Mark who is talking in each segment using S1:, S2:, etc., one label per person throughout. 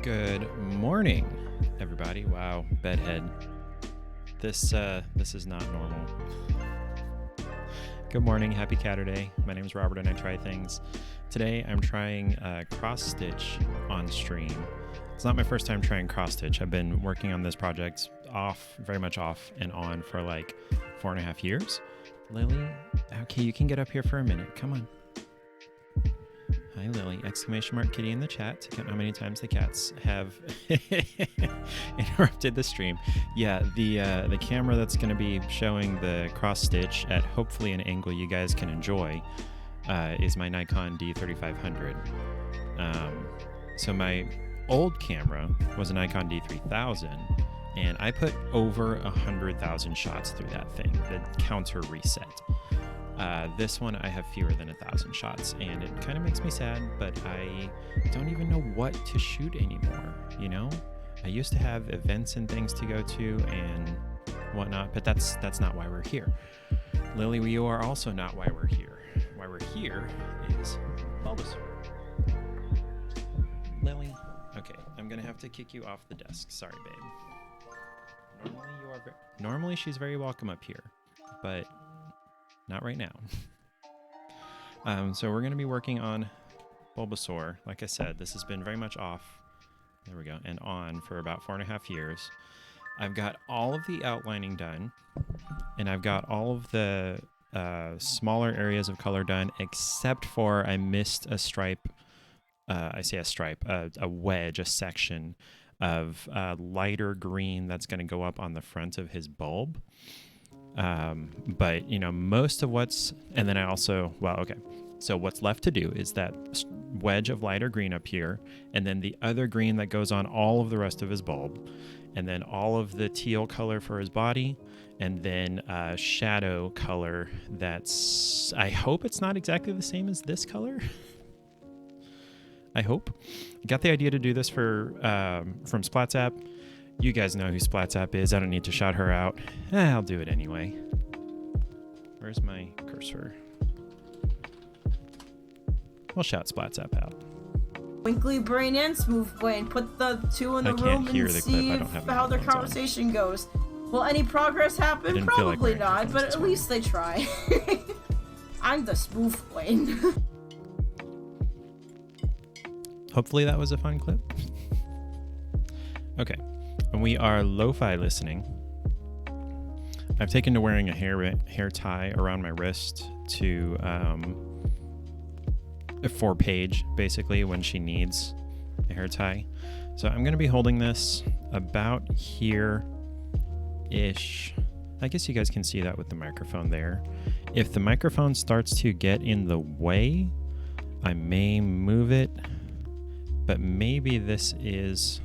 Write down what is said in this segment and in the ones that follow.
S1: Good morning, everybody. Wow, bedhead. This is not normal. Good morning, happy Catterday. My name is Robert and I try things. Today I'm trying cross stitch on stream. It's not my first time trying cross stitch. I've been working on this project very much off and on for like 4.5 years. Lily, okay, you can get up here for a minute. Come on. Hi, Lily! Exclamation mark kitty in the chat to count how many times the cats have interrupted the stream. Yeah, the camera that's going to be showing the cross stitch at hopefully an angle you guys can enjoy is my Nikon D3500. So my old camera was a Nikon D3000, and I put over 100,000 shots through that thing. The counter reset. This one I have fewer than 1,000 shots, and it kind of makes me sad, but I don't even know what to shoot anymore, you know? I used to have events and things to go to and whatnot, but that's not why we're here. Lily, you are also not why we're here. Why we're here is Bulbasaur. Lily, okay, I'm gonna have to kick you off the desk. Sorry, babe. Normally she's very welcome up here, but not right now. So we're going to be working on Bulbasaur. Like I said, this has been very much off, there we go, and on for about 4.5 years. I've got all of the outlining done, and I've got all of the smaller areas of color done, except for I missed a stripe, I say a stripe, a wedge, a section of lighter green that's going to go up on the front of his bulb. But you know, most of and then I also, so what's left to do is that wedge of lighter green up here, and then the other green that goes on all of the rest of his bulb, and then all of the teal color for his body, and then shadow color that's, I hope it's not exactly the same as this color. I hope. Got the idea to do this from SplatZap. You guys know who SplatZap is. I don't need to shout her out. I'll do it anyway. Where's my cursor? We'll shout SplatZap out.
S2: Twinkly brain and smooth brain. Put the two in the room and see how their conversation goes. Will any progress happen? Probably not, but at least they try. I'm the smooth brain.
S1: Hopefully that was a fun clip. Okay. And we are lo-fi listening. I've taken to wearing a hair tie around my wrist to for Paige, basically, when she needs a hair tie. So I'm going to be holding this about here-ish. I guess you guys can see that with the microphone there. If the microphone starts to get in the way, I may move it, but maybe this is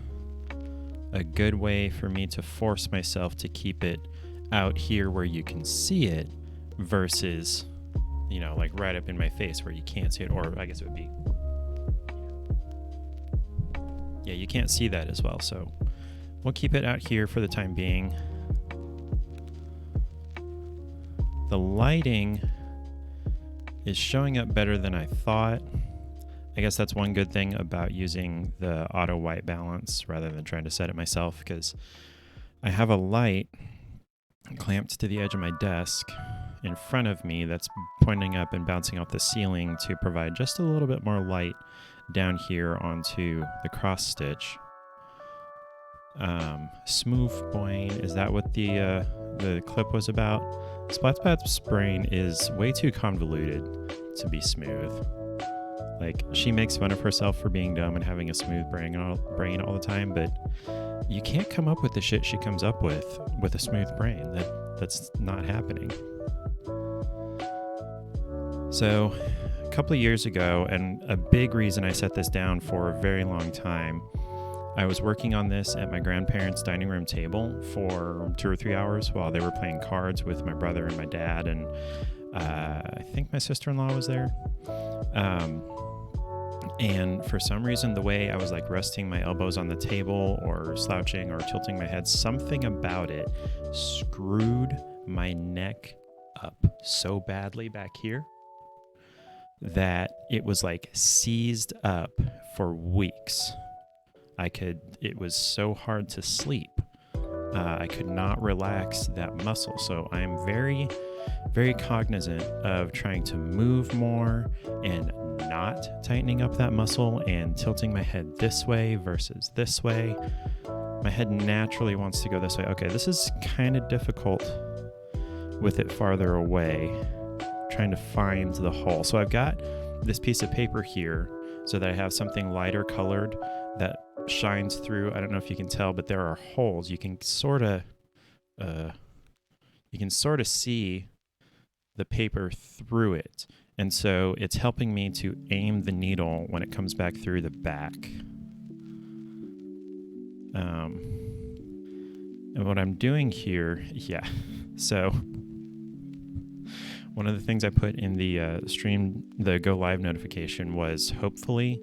S1: a good way for me to force myself to keep it out here where you can see it versus, you know, like right up in my face where you can't see it, or I guess it would be, yeah, you can't see that as well. So we'll keep it out here for the time being. The lighting is showing up better than I thought. I guess that's one good thing about using the auto white balance rather than trying to set it myself, because I have a light clamped to the edge of my desk in front of me that's pointing up and bouncing off the ceiling to provide just a little bit more light down here onto the cross stitch. Smooth brain, is that what the clip was about? SplatZap's brain is way too convoluted to be smooth. Like, she makes fun of herself for being dumb and having a smooth brain all the time, but you can't come up with the shit she comes up with a smooth brain. That's not happening. So, a couple of years ago, and a big reason I set this down for a very long time, I was working on this at my grandparents' dining room table for 2 or 3 hours while they were playing cards with my brother and my dad, and I think my sister-in-law was there. And for some reason, the way I was like resting my elbows on the table or slouching or tilting my head, something about it screwed my neck up so badly back here that it was like seized up for weeks. it was so hard to sleep. I could not relax that muscle. So I am very, very cognizant of trying to move more and not tightening up that muscle and tilting my head this way versus this way. My head naturally wants to go this way. Okay, this is kind of difficult with it farther away, trying to find the hole. So I've got this piece of paper here so that I have something lighter colored that shines through. I don't know if you can tell, but there are holes. You can sort of see the paper through it. And so it's helping me to aim the needle when it comes back through the back. And what I'm doing here, so one of the things I put in the the go live notification was hopefully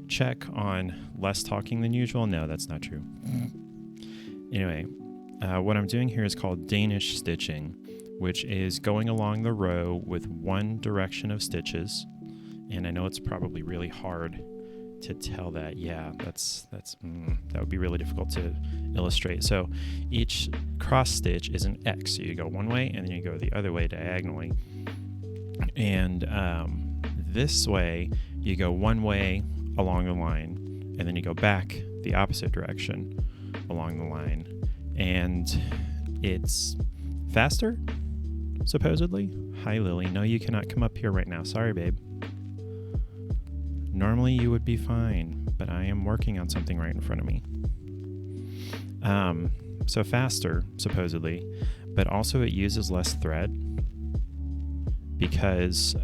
S1: check on less talking than usual. No, that's not true. Anyway, what I'm doing here is called Danish Stitching, which is going along the row with one direction of stitches. And I know it's probably really hard to tell that. Yeah, that would be really difficult to illustrate. So each cross stitch is an X. So you go one way and then you go the other way diagonally. And this way you go one way along the line and then you go back the opposite direction along the line. And it's faster, supposedly. Hi, Lily. No, you cannot come up here right now. Sorry, babe. Normally you would be fine, but I am working on something right in front of me. So faster, supposedly, but also it uses less thread because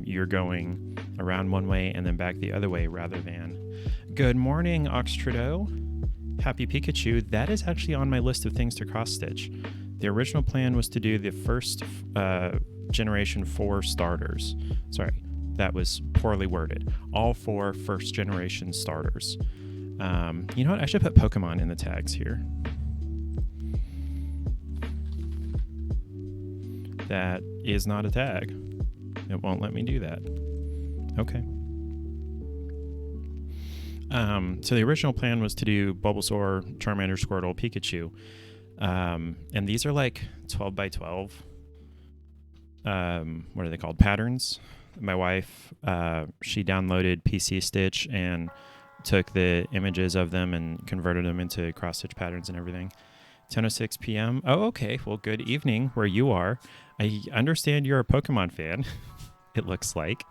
S1: you're going around one way and then back the other way rather than... Good morning, Ox Trudeau. Happy Pikachu. That is actually on my list of things to cross-stitch. The original plan was to do the first generation 4 starters. Sorry. That was poorly worded. All 4 first generation starters. You know what? I should put Pokemon in the tags here. That is not a tag. It won't let me do that. Okay. So the original plan was to do Bulbasaur, Charmander, Squirtle, Pikachu. And these are like 12 by 12. What are they called? Patterns. My wife, she downloaded PC Stitch and took the images of them and converted them into cross-stitch patterns and everything. 10:06 p.m. Oh, okay. Well, good evening where you are. I understand you're a Pokemon fan, it looks like.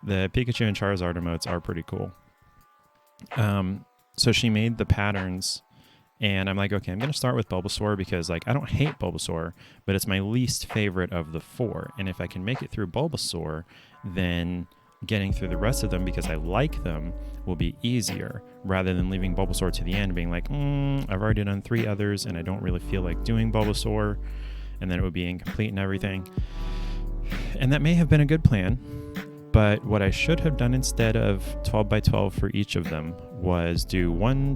S1: The Pikachu and Charizard emotes are pretty cool. So she made the patterns. And I'm like, okay, I'm going to start with Bulbasaur because, like, I don't hate Bulbasaur, but it's my least favorite of the 4. And if I can make it through Bulbasaur, then getting through the rest of them because I like them will be easier rather than leaving Bulbasaur to the end being like, I've already done 3 others and I don't really feel like doing Bulbasaur. And then it would be incomplete and everything. And that may have been a good plan. But what I should have done instead of 12 by 12 for each of them was do one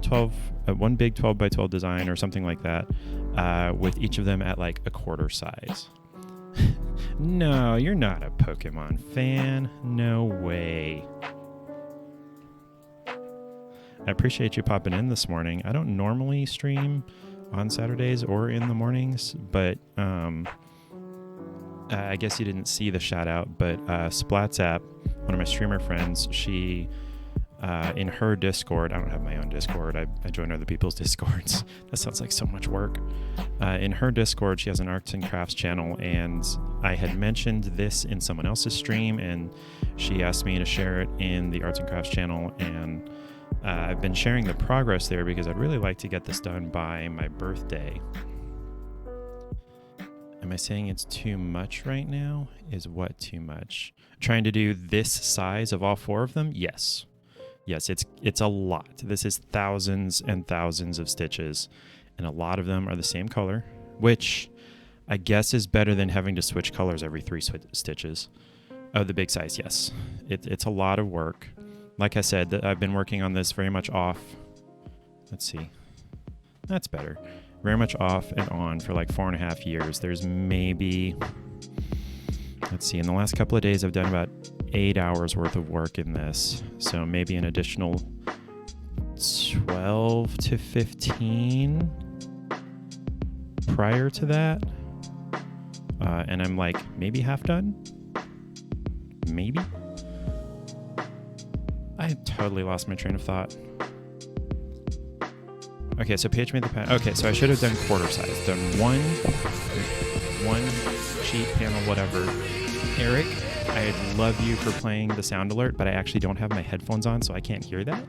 S1: big 12 by 12 design or something like that with each of them at like a quarter size. No, you're not a Pokemon fan. No way. I appreciate you popping in this morning. I don't normally stream on Saturdays or in the mornings, but I guess you didn't see the shout out, but Splats app, one of my streamer friends, she in her Discord, I don't have my own Discord, I join other people's Discords. That sounds like so much work. In her Discord, she has an arts and crafts channel, and I had mentioned this in someone else's stream, and she asked me to share it in the arts and crafts channel, and I've been sharing the progress there because I'd really like to get this done by my birthday. Am I saying it's too much right now? Is what too much? Trying to do this size of all 4 of them? Yes. Yes, it's a lot. This is thousands and thousands of stitches, and a lot of them are the same color, which I guess is better than having to switch colors every 3 stitches. Oh, the big size, yes. It's a lot of work. Like I said, I've been working on this very much off. Let's see. That's better. Very much off and on for like 4.5 years. There's maybe Let's see, in the last couple of days, I've done about 8 hours worth of work in this. So maybe an additional 12 to 15 prior to that. And I'm like maybe half done. Maybe. I totally lost my train of thought. Okay, so PH made the pen. Okay, so I should have done quarter size. Done one sheet, panel, whatever. Eric, I love you for playing the sound alert, but I actually don't have my headphones on, so I can't hear that.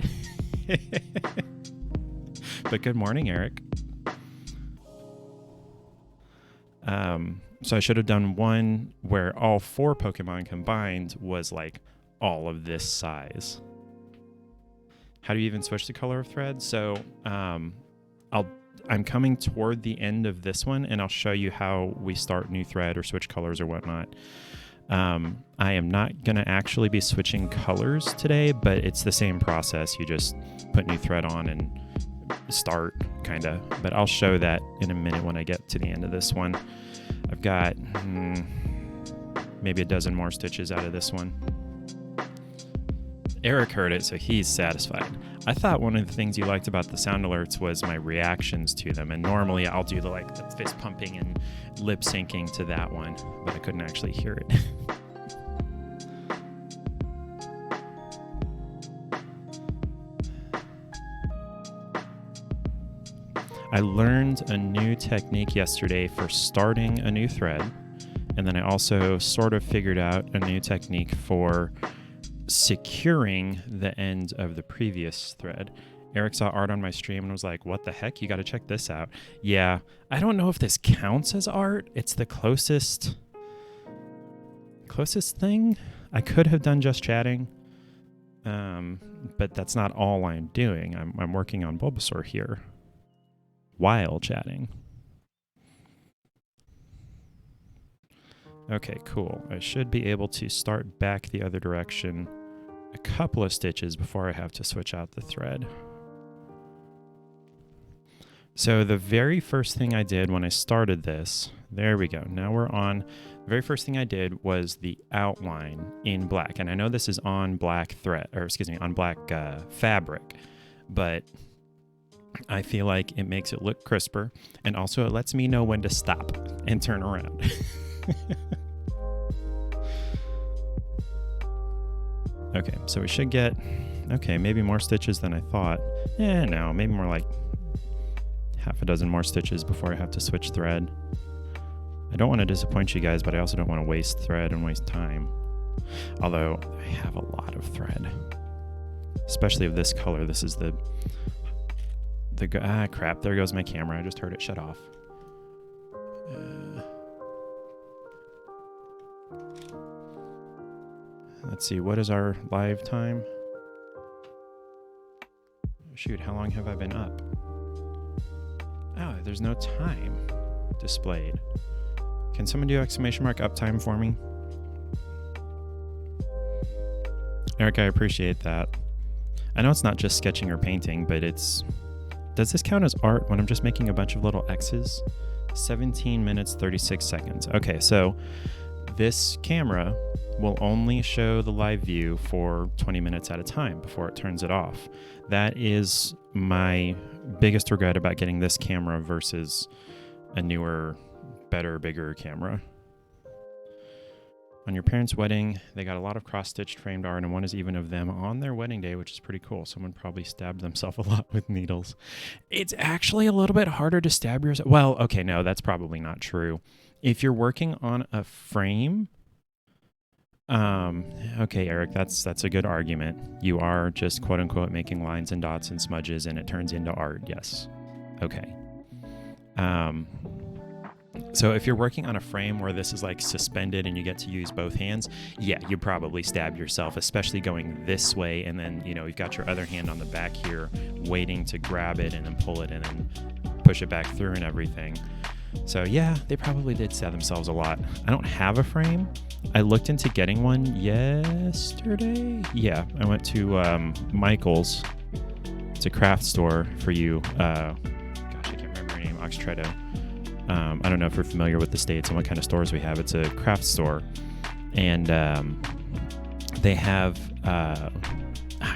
S1: But good morning, Eric. So I should have done one where all 4 Pokemon combined was like all of this size. How do you even switch the color of thread? So I'm coming toward the end of this one, and I'll show you how we start new thread or switch colors or whatnot. I am not going to actually be switching colors today, but it's the same process. You just put new thread on and start, kind of. But I'll show that in a minute when I get to the end of this one. I've got maybe a dozen more stitches out of this one. Eric heard it, so he's satisfied. I thought one of the things you liked about the sound alerts was my reactions to them, and normally I'll do the fist pumping and lip syncing to that one, but I couldn't actually hear it. I learned a new technique yesterday for starting a new thread, and then I also sort of figured out a new technique for securing the end of the previous thread. Eric saw art on my stream and was like, what the heck? You got to check this out. Yeah, I don't know if this counts as art. It's the closest thing. I could have done just chatting, but that's not all I'm doing. I'm working on Bulbasaur here while chatting. Okay, cool. I should be able to start back the other direction a couple of stitches before I have to switch out the thread. So the very first thing I did when I started this, there we go. Now we're on, the very first thing I did was the outline in black. And I know this is on black thread, or excuse me, on black fabric, but I feel like it makes it look crisper, and also it lets me know when to stop and turn around. Okay, so we should get, maybe more stitches than I thought. No, maybe more like half a dozen more stitches before I have to switch thread. I don't want to disappoint you guys, but I also don't want to waste thread and waste time. Although I have a lot of thread, especially of this color. This is crap, there goes my camera. I just heard it shut off. Let's see, what is our live time? Shoot, how long have I been up? Oh, there's no time displayed. Can someone do exclamation mark uptime for me? Eric, I appreciate that. I know it's not just sketching or painting, but does this count as art when I'm just making a bunch of little X's? 17 minutes, 36 seconds. Okay, so this camera will only show the live view for 20 minutes at a time before it turns it off. That is my biggest regret about getting this camera versus a newer, better, bigger camera. On your parents' wedding, they got a lot of cross-stitched framed art, and one is even of them on their wedding day, which is pretty cool. Someone probably stabbed themselves a lot with needles. It's actually a little bit harder to stab yourself. Well, okay, no, that's probably not true. If you're working on a frame, okay, Eric, that's a good argument. You are just quote-unquote making lines and dots and smudges, and it turns into art, yes. Okay. So if you're working on a frame where this is like suspended and you get to use both hands, yeah, you probably stab yourself, especially going this way, and then, you've got your other hand on the back here waiting to grab it and then pull it and then push it back through and everything. So yeah, they probably did stab themselves a lot. I don't have a frame. I looked into getting one yesterday. Yeah, I went to Michael's. It's a craft store for you. Gosh, I can't remember your name. Oxtredo. I don't know if you're familiar with the States and what kind of stores we have. It's a craft store And they have,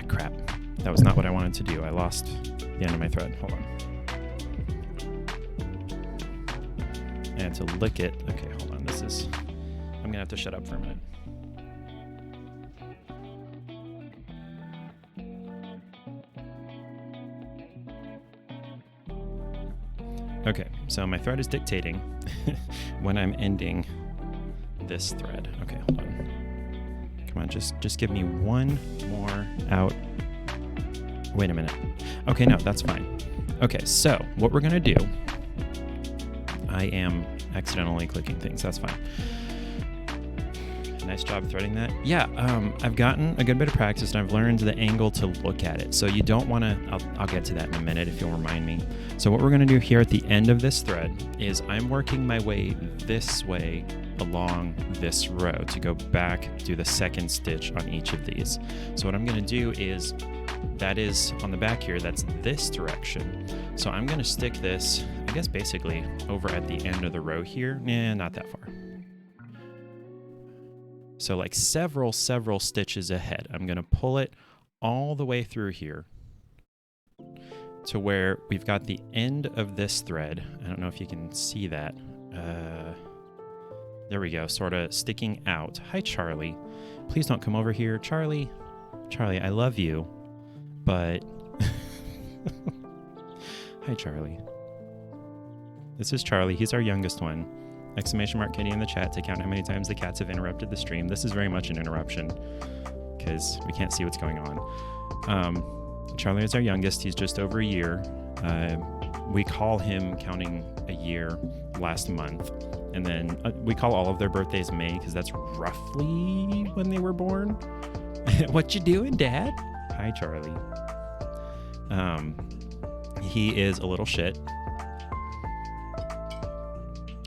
S1: crap. That was not what I wanted to do. I lost the end of my thread. Hold on. I had to lick it. Okay, hold on. I'm going to have to shut up for a minute. Okay, so my thread is dictating when I'm ending this thread. Okay, hold on. Come on, just give me one more out. Wait a minute. Okay, no, that's fine. Okay, so what we're gonna do, I am accidentally clicking things, that's fine. Nice job threading that. Yeah, I've gotten a good bit of practice and I've learned the angle to look at it. So you don't wanna, I'll get to that in a minute if you'll remind me. So what we're gonna do here at the end of this thread is I'm working my way this way along this row to go back, do the second stitch on each of these. So what I'm gonna do is, that is on the back here, that's this direction. So I'm gonna stick this, I guess basically over at the end of the row here. Nah, not that far. So like several stitches ahead. I'm gonna pull it all the way through here to where we've got the end of this thread. I don't know if you can see that. There we go, sort of sticking out. Hi, Charlie. Please don't come over here. Charlie, I love you, but... Hi, Charlie. This is Charlie. He's our youngest one. Exclamation mark Kitty in the chat to count how many times the cats have interrupted the stream. This is very much an interruption because we can't see what's going on. Charlie is our youngest. He's just over a year. We call him counting a year last month. And then we call all of their birthdays May because that's roughly when they were born. What you doing, Dad? Hi, Charlie. He is a little shit.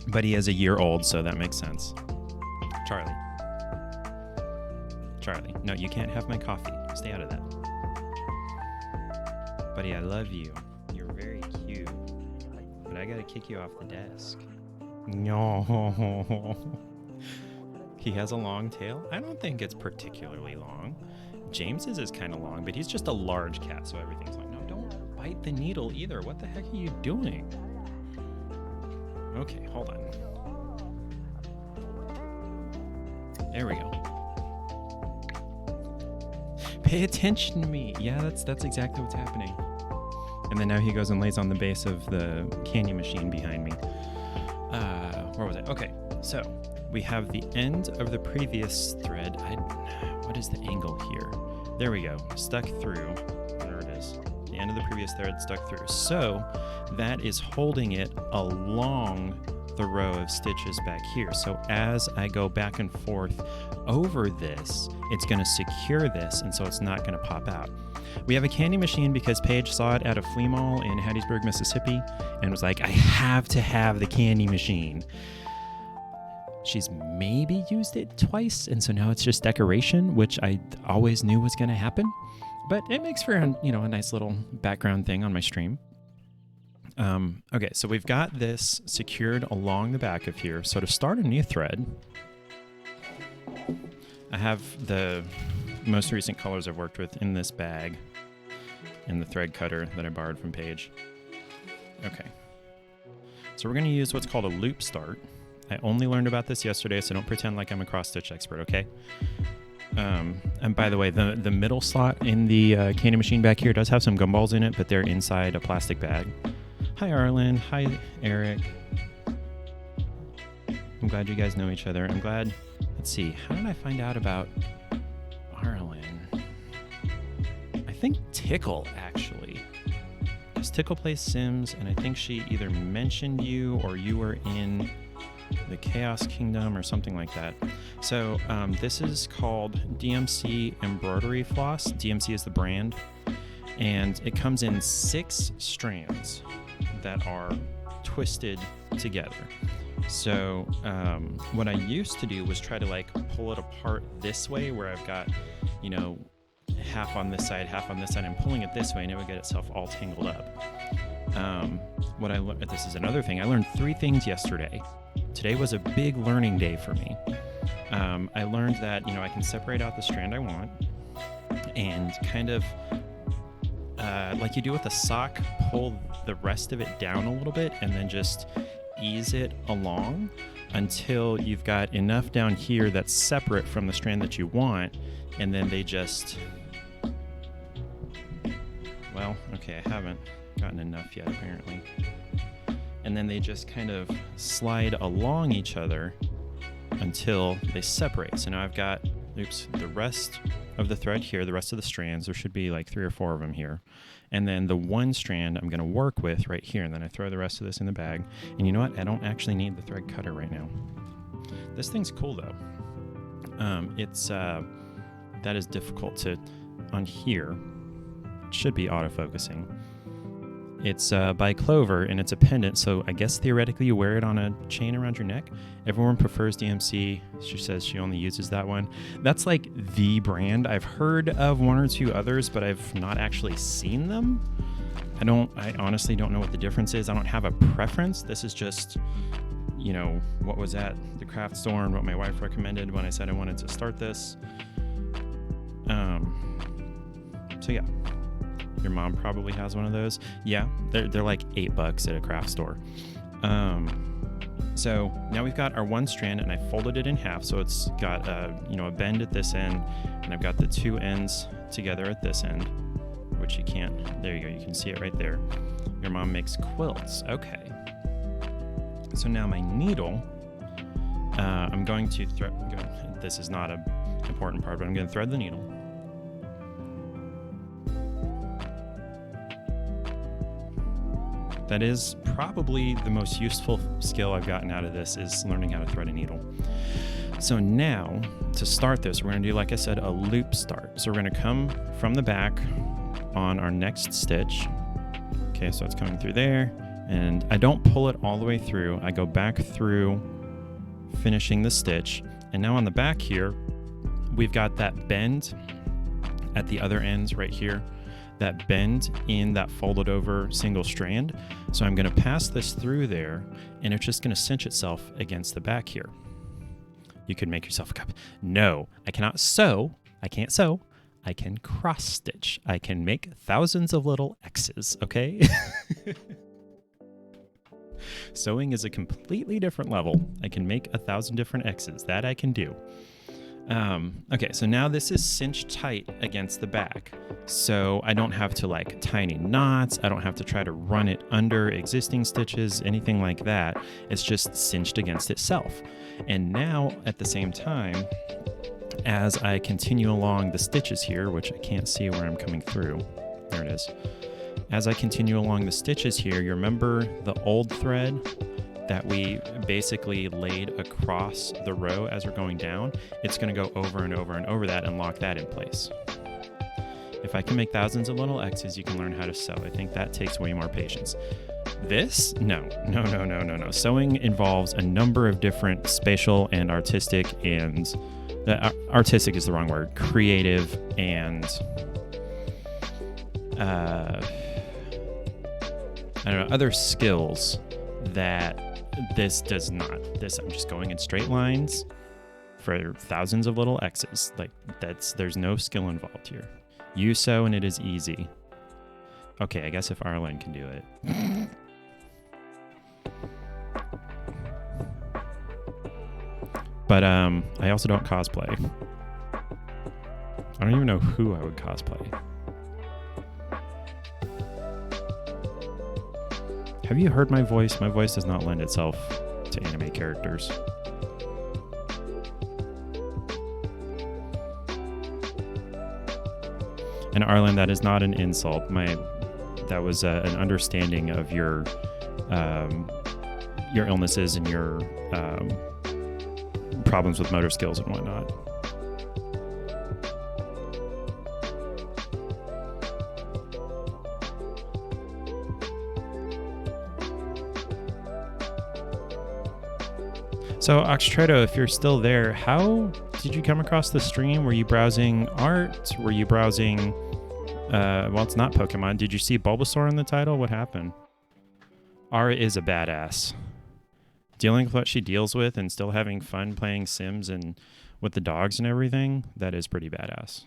S1: But he is a year old, so that makes sense. Charlie. No, you can't have my coffee. Stay out of that. Buddy, I love you. You're very cute. But I gotta kick you off the desk. No. He has a long tail? I don't think it's particularly long. James's is kind of long, but he's just a large cat, so everything's long. No, don't bite the needle either. What the heck are you doing? Okay, hold on. There we go. Pay attention to me. Yeah, that's exactly what's happening. And then now he goes and lays on the base of the candy machine behind me. Where was it? Okay, so we have the end of the previous thread. What is the angle here? There we go. Stuck through. There it is. The end of the previous thread stuck through. So that is holding it along the row of stitches back here. So as I go back and forth over this, it's going to secure this, and so it's not going to pop out. We have a candy machine because Paige saw it at a flea mall in Hattiesburg, Mississippi, and was like, I have to have the candy machine. She's maybe used it twice, and so now it's just decoration, which I always knew was going to happen. But it makes for a nice little background thing on my stream. Okay, so we've got this secured along the back of here. So to start a new thread, I have the most recent colors I've worked with in this bag and the thread cutter that I borrowed from Paige. Okay, so we're going to use what's called a loop start. I only learned about this yesterday, so don't pretend like I'm a cross-stitch expert, okay? And by the way, the middle slot in the candy machine back here does have some gumballs in it, but they're inside a plastic bag. Hi, Arlen. Hi, Eric. I'm glad you guys know each other. I'm glad... Let's see. How did I find out about Arlen? I think Tickle, actually. Because Tickle plays Sims, and I think she either mentioned you or you were in the Chaos Kingdom or something like that. So this is called DMC Embroidery Floss. DMC is the brand. And it comes in 6 strands that are twisted together. So what I used to do was try to pull it apart this way, where I've got, half on this side, half on this side. I'm pulling it this way, and it would get itself all tangled up. What I learned, this is another thing. I learned 3 things yesterday. Today was a big learning day for me. I learned that, I can separate out the strand I want and kind of, like you do with a sock, pull the rest of it down a little bit and then just ease it along until you've got enough down here that's separate from the strand that you want, and then they just... Well, okay, I haven't gotten enough yet, apparently. And then they just kind of slide along each other until they separate. So now I've got, the rest of the thread here, the rest of the strands. There should be like 3 or 4 of them here. And then the one strand I'm going to work with right here. And then I throw the rest of this in the bag. And you know what? I don't actually need the thread cutter right now. This thing's cool, though. That is difficult to, on here, it should be autofocusing. It's by Clover, and it's a pendant, so I guess theoretically you wear it on a chain around your neck. Everyone prefers DMC. She says she only uses that one. That's like the brand. I've heard of 1 or 2 others, but I've not actually seen them. I honestly don't know what the difference is. I don't have a preference. This is just, what was at the craft store and what my wife recommended when I said I wanted to start this. So yeah. Your mom probably has one of those. Yeah, they're like $8 at a craft store. So now we've got our one strand, and I folded it in half, so it's got a bend at this end, and I've got the 2 ends together at this end, which you can't. There you go. You can see it right there. Your mom makes quilts. Okay. So now my needle. I'm going to thread. This is not an important part, but I'm going to thread the needle. That is probably the most useful skill I've gotten out of this, is learning how to thread a needle. So now, to start this, we're going to do, like I said, a loop start. So we're going to come from the back on our next stitch. Okay, so it's coming through there. And I don't pull it all the way through. I go back through finishing the stitch. And now on the back here, we've got that bend at the other ends right here. That bend in that folded over single strand. So I'm going to pass this through there, and it's just going to cinch itself against the back here. You could make yourself a cup. No, I cannot sew. I can't sew. I can cross stitch. I can make thousands of little X's, okay? Sewing is a completely different level. I can make 1,000 different X's. That I can do. Okay, so now this is cinched tight against the back, so I don't have to like tiny knots. I don't have to try to run it under existing stitches, anything like that. It's just cinched against itself. And now at the same time, as I continue along the stitches here, which I can't see where I'm coming through. There it is. As I continue along the stitches here, you remember the old thread that we basically laid across the row as we're going down? It's going to go over and over and over that and lock that in place. If I can make thousands of little X's, you can learn how to sew. I think that takes way more patience. This? No. Sewing involves a number of different spatial and artistic and... artistic is the wrong word. Creative and... other skills that this does not. I'm just going in straight lines for thousands of little X's. Like, there's no skill involved here. You sew and it is easy. Okay, I guess if Arlen can do it. But I also don't cosplay. I don't even know who I would cosplay. Have you heard my voice? My voice does not lend itself to anime characters. And Arlen, that is not an insult. That was an understanding of your illnesses and your problems with motor skills and whatnot. So, Oxtredo, if you're still there, how did you come across the stream? Were you browsing art? Were you browsing... well, it's not Pokemon. Did you see Bulbasaur in the title? What happened? Ara is a badass. Dealing with what she deals with and still having fun playing Sims and with the dogs and everything, that is pretty badass.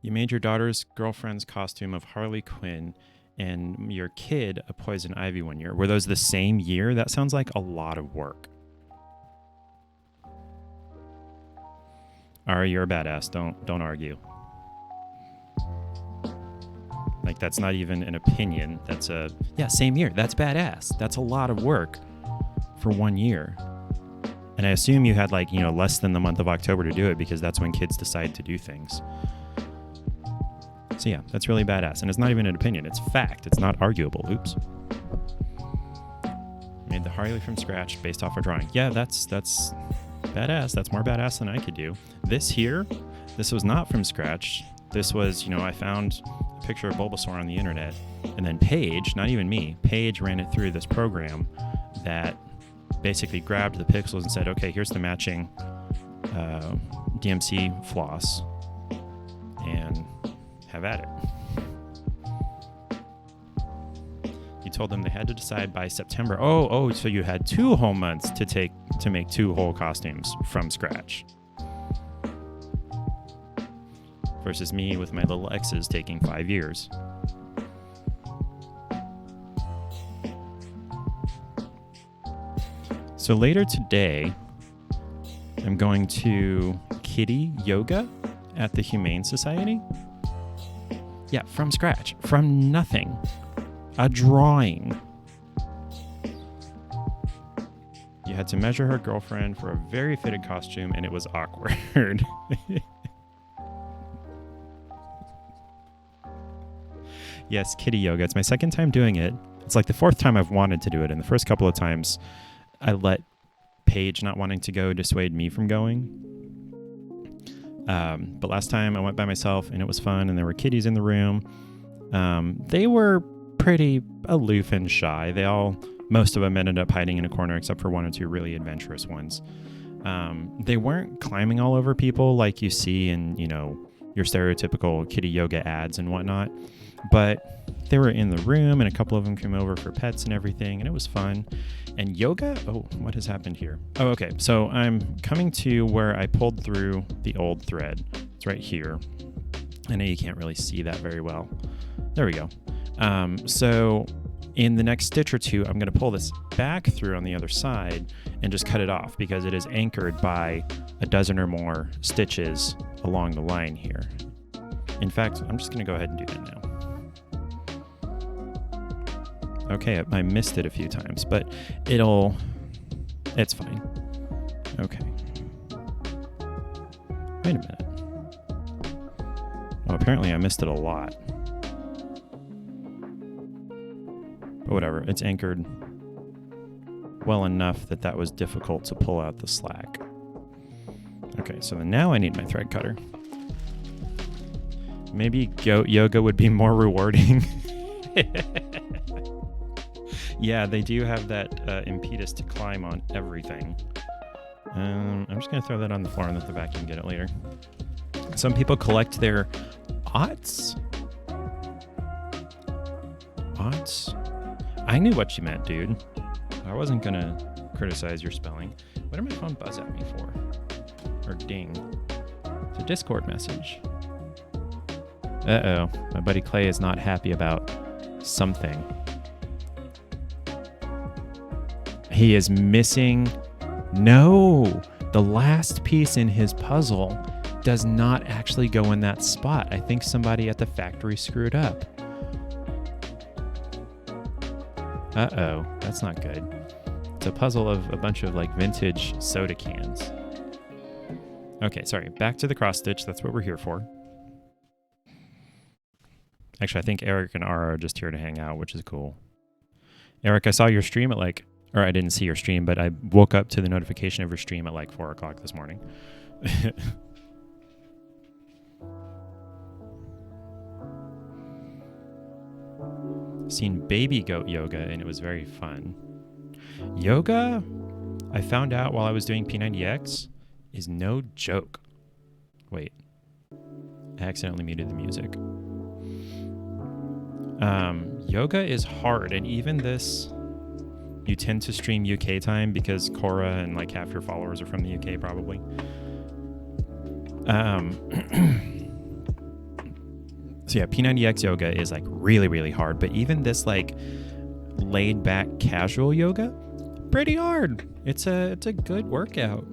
S1: You made your daughter's girlfriend's costume of Harley Quinn and your kid a Poison Ivy one year. Were those the same year? That sounds like a lot of work. Ari, you're a badass. Don't argue. Like, that's not even an opinion. That's same year. That's badass. That's a lot of work for 1 year. And I assume you had less than the month of October to do it, because that's when kids decide to do things. So yeah, that's really badass. And it's not even an opinion. It's fact. It's not arguable. Oops. Made the Harley from scratch based off a drawing. Yeah, that's badass. That's more badass than I could do. This was not from scratch. This was, I found a picture of Bulbasaur on the internet, and then Paige, not even me, Paige ran it through this program that basically grabbed the pixels and said, okay, here's the matching DMC floss, and have at it. You told them they had to decide by September. Oh, so you had 2 whole months to make 2 whole costumes from scratch. Versus me with my little X's taking 5 years. So later today, I'm going to kitty yoga at the Humane Society. Yeah, from scratch, from nothing. A drawing. You had to measure her girlfriend for a very fitted costume, and it was awkward. Yes, kitty yoga. It's my second time doing it. It's like the 4th time I've wanted to do it, and the first couple of times I let Paige not wanting to go dissuade me from going. But last time I went by myself, and it was fun, and there were kitties in the room. They were pretty aloof and shy. Most of them ended up hiding in a corner, except for 1 or 2 really adventurous ones. They weren't climbing all over people like you see in, your stereotypical kitty yoga ads and whatnot. But they were in the room, and a couple of them came over for pets and everything, and it was fun. And yoga? Oh, what has happened here? Oh, okay. So I'm coming to where I pulled through the old thread. It's right here. I know you can't really see that very well. There we go. So in the next stitch or 2, I'm going to pull this back through on the other side and just cut it off, because it is anchored by a dozen or more stitches along the line here. In fact, I'm just going to go ahead and do that now. Okay, I missed it a few times, but it's fine. Okay. Wait a minute. Oh, apparently I missed it a lot. But whatever, it's anchored well enough that was difficult to pull out the slack. Okay, so then now I need my thread cutter. Maybe goat yoga would be more rewarding. Yeah, they do have that impetus to climb on everything. I'm just going to throw that on the floor and let the vacuum get it later. Some people collect their aughts. Aughts? I knew what you meant, dude. I wasn't going to criticize your spelling. What did my phone buzz at me for? Or ding. It's a Discord message. Uh-oh. My buddy Clay is not happy about something. He is missing... No! The last piece in his puzzle does not actually go in that spot. I think somebody at the factory screwed up. Uh-oh. That's not good. It's a puzzle of a bunch of vintage soda cans. Okay, sorry. Back to the cross stitch. That's what we're here for. Actually, I think Eric and Ara are just here to hang out, which is cool. Eric, I saw your stream at or I didn't see your stream, but I woke up to the notification of your stream at 4 o'clock this morning. Seen baby goat yoga, and it was very fun. Yoga, I found out while I was doing P90X, is no joke. Wait. I accidentally muted the music. Yoga is hard, and even this you tend to stream UK time because Cora and like half your followers are from the UK probably. So yeah, P90X yoga is like really, really hard, but even this like laid back casual yoga, pretty hard. It's a good workout.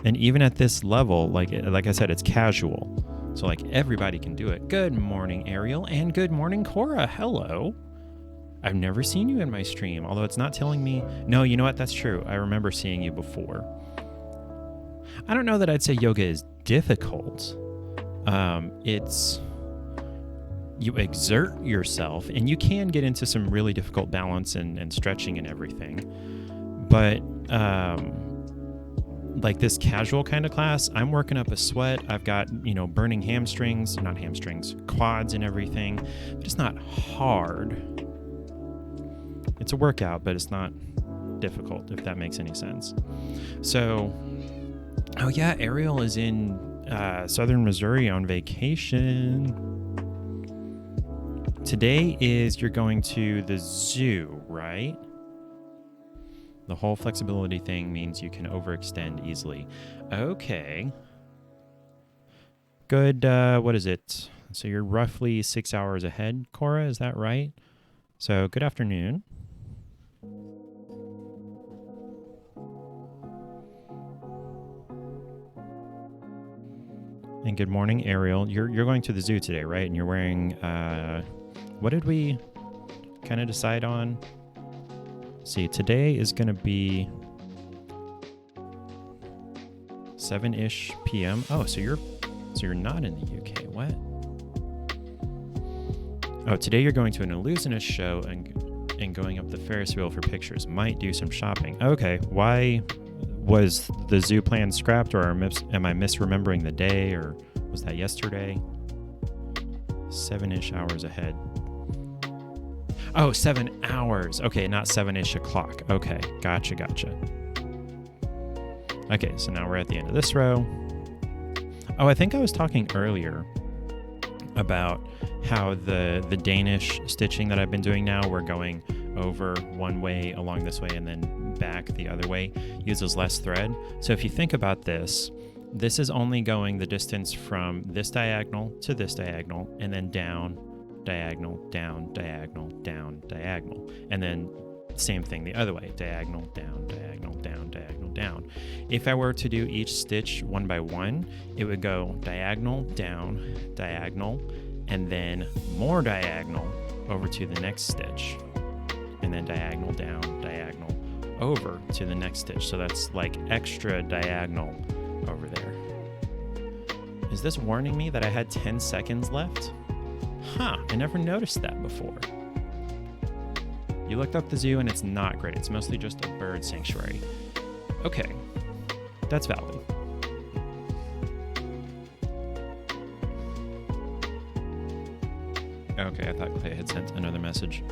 S1: And even at this level, like I said, it's casual. So like everybody can do it. Good morning, Ariel, and good morning, Cora. Hello. I've never seen you in my stream, although it's not telling me. No, you know what? That's true. I remember seeing you before. I don't know that I'd say yoga is difficult. It's you exert yourself, and you can get into some really difficult balance and stretching and everything. But like this casual kind of class, I'm working up a sweat. I've got, burning quads and everything. But it's not hard. It's a workout, but it's not difficult, if that makes any sense. So, oh yeah, Ariel is in southern Missouri on vacation. Today you're going to the zoo, right? The whole flexibility thing means you can overextend easily. Okay. Good, what is it? So you're roughly 6 hours ahead, Cora, is that right? So good afternoon. And good morning, Ariel. You're going to the zoo today, right? And you're wearing, what did we kind of decide on? See, today is going to be 7-ish p.m. Oh, so you're not in the UK. What? Oh, today you're going to an illusionist show and going up the Ferris wheel for pictures. Might do some shopping. Okay, why was the zoo plan scrapped, or am I misremembering the day, or was that yesterday? 7-ish hours ahead. Oh, 7 hours. Okay, not 7-ish o'clock. Okay, gotcha. Okay, so now we're at the end of this row. Oh, I think I was talking earlier about how the Danish stitching that I've been doing now, we're going over one way along this way and then back the other way, uses less thread. So if you think about this is only going the distance from this diagonal to this diagonal, and then down, diagonal, down, diagonal, down, diagonal. And then same thing the other way, diagonal, down, diagonal, down, diagonal, down. If I were to do each stitch one by one, it would go diagonal, down, diagonal, and then more diagonal over to the next stitch. And then diagonal, down, diagonal, over to the next stitch. So that's like extra diagonal over there. Is this warning me that I had 10 seconds left? Huh, I never noticed that before. You looked up the zoo and it's not great. It's mostly just a bird sanctuary. Okay, that's valid. Okay, I thought Clay had sent another message.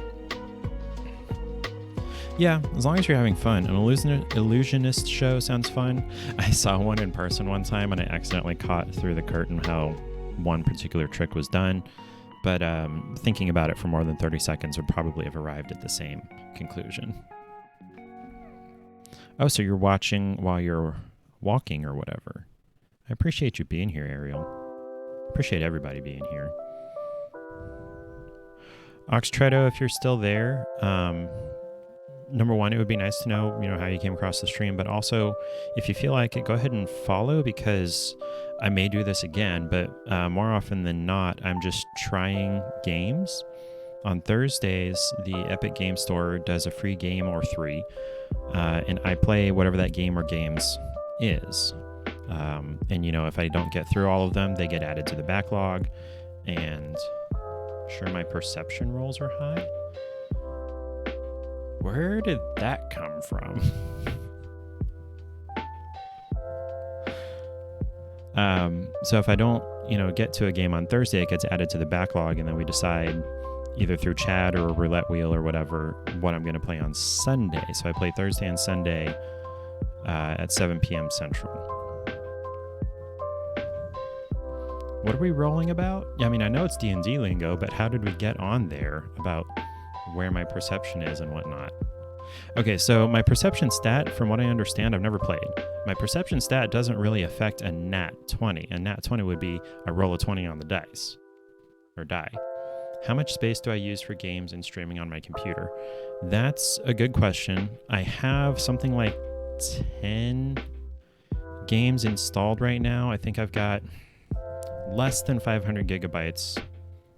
S1: Yeah, as long as you're having fun. An illusionist show sounds fun. I saw one in person one time and I accidentally caught through the curtain how one particular trick was done. But thinking about it for more than 30 seconds would probably have arrived at the same conclusion. Oh, so you're watching while you're walking or whatever. I appreciate you being here, Ariel. Appreciate everybody being here. Oxtredo, if you're still there, number one, it would be nice to know, how you came across the stream, but also if you feel like it, go ahead and follow, because I may do this again, but more often than not, I'm just trying games. On Thursdays, the Epic Game Store does a free game or 3, and I play whatever that game or games is. And if I don't get through all of them, they get added to the backlog, and sure, my perception rolls are high. Where did that come from? So if I don't, get to a game on Thursday, it gets added to the backlog, and then we decide either through chat or a roulette wheel or whatever what I'm going to play on Sunday. So I play Thursday and Sunday at 7 p.m. Central. What are we rolling about? Yeah, I mean, I know it's D&D lingo, but how did we get on there about where my perception is and whatnot? Okay, so my perception stat, from what I understand, I've never played. My perception stat doesn't really affect a nat 20. A nat 20 would be a roll of 20 on the dice, or die. How much space do I use for games and streaming on my computer? That's a good question. I have something like 10 games installed right now. I think I've got less than 500 gigabytes.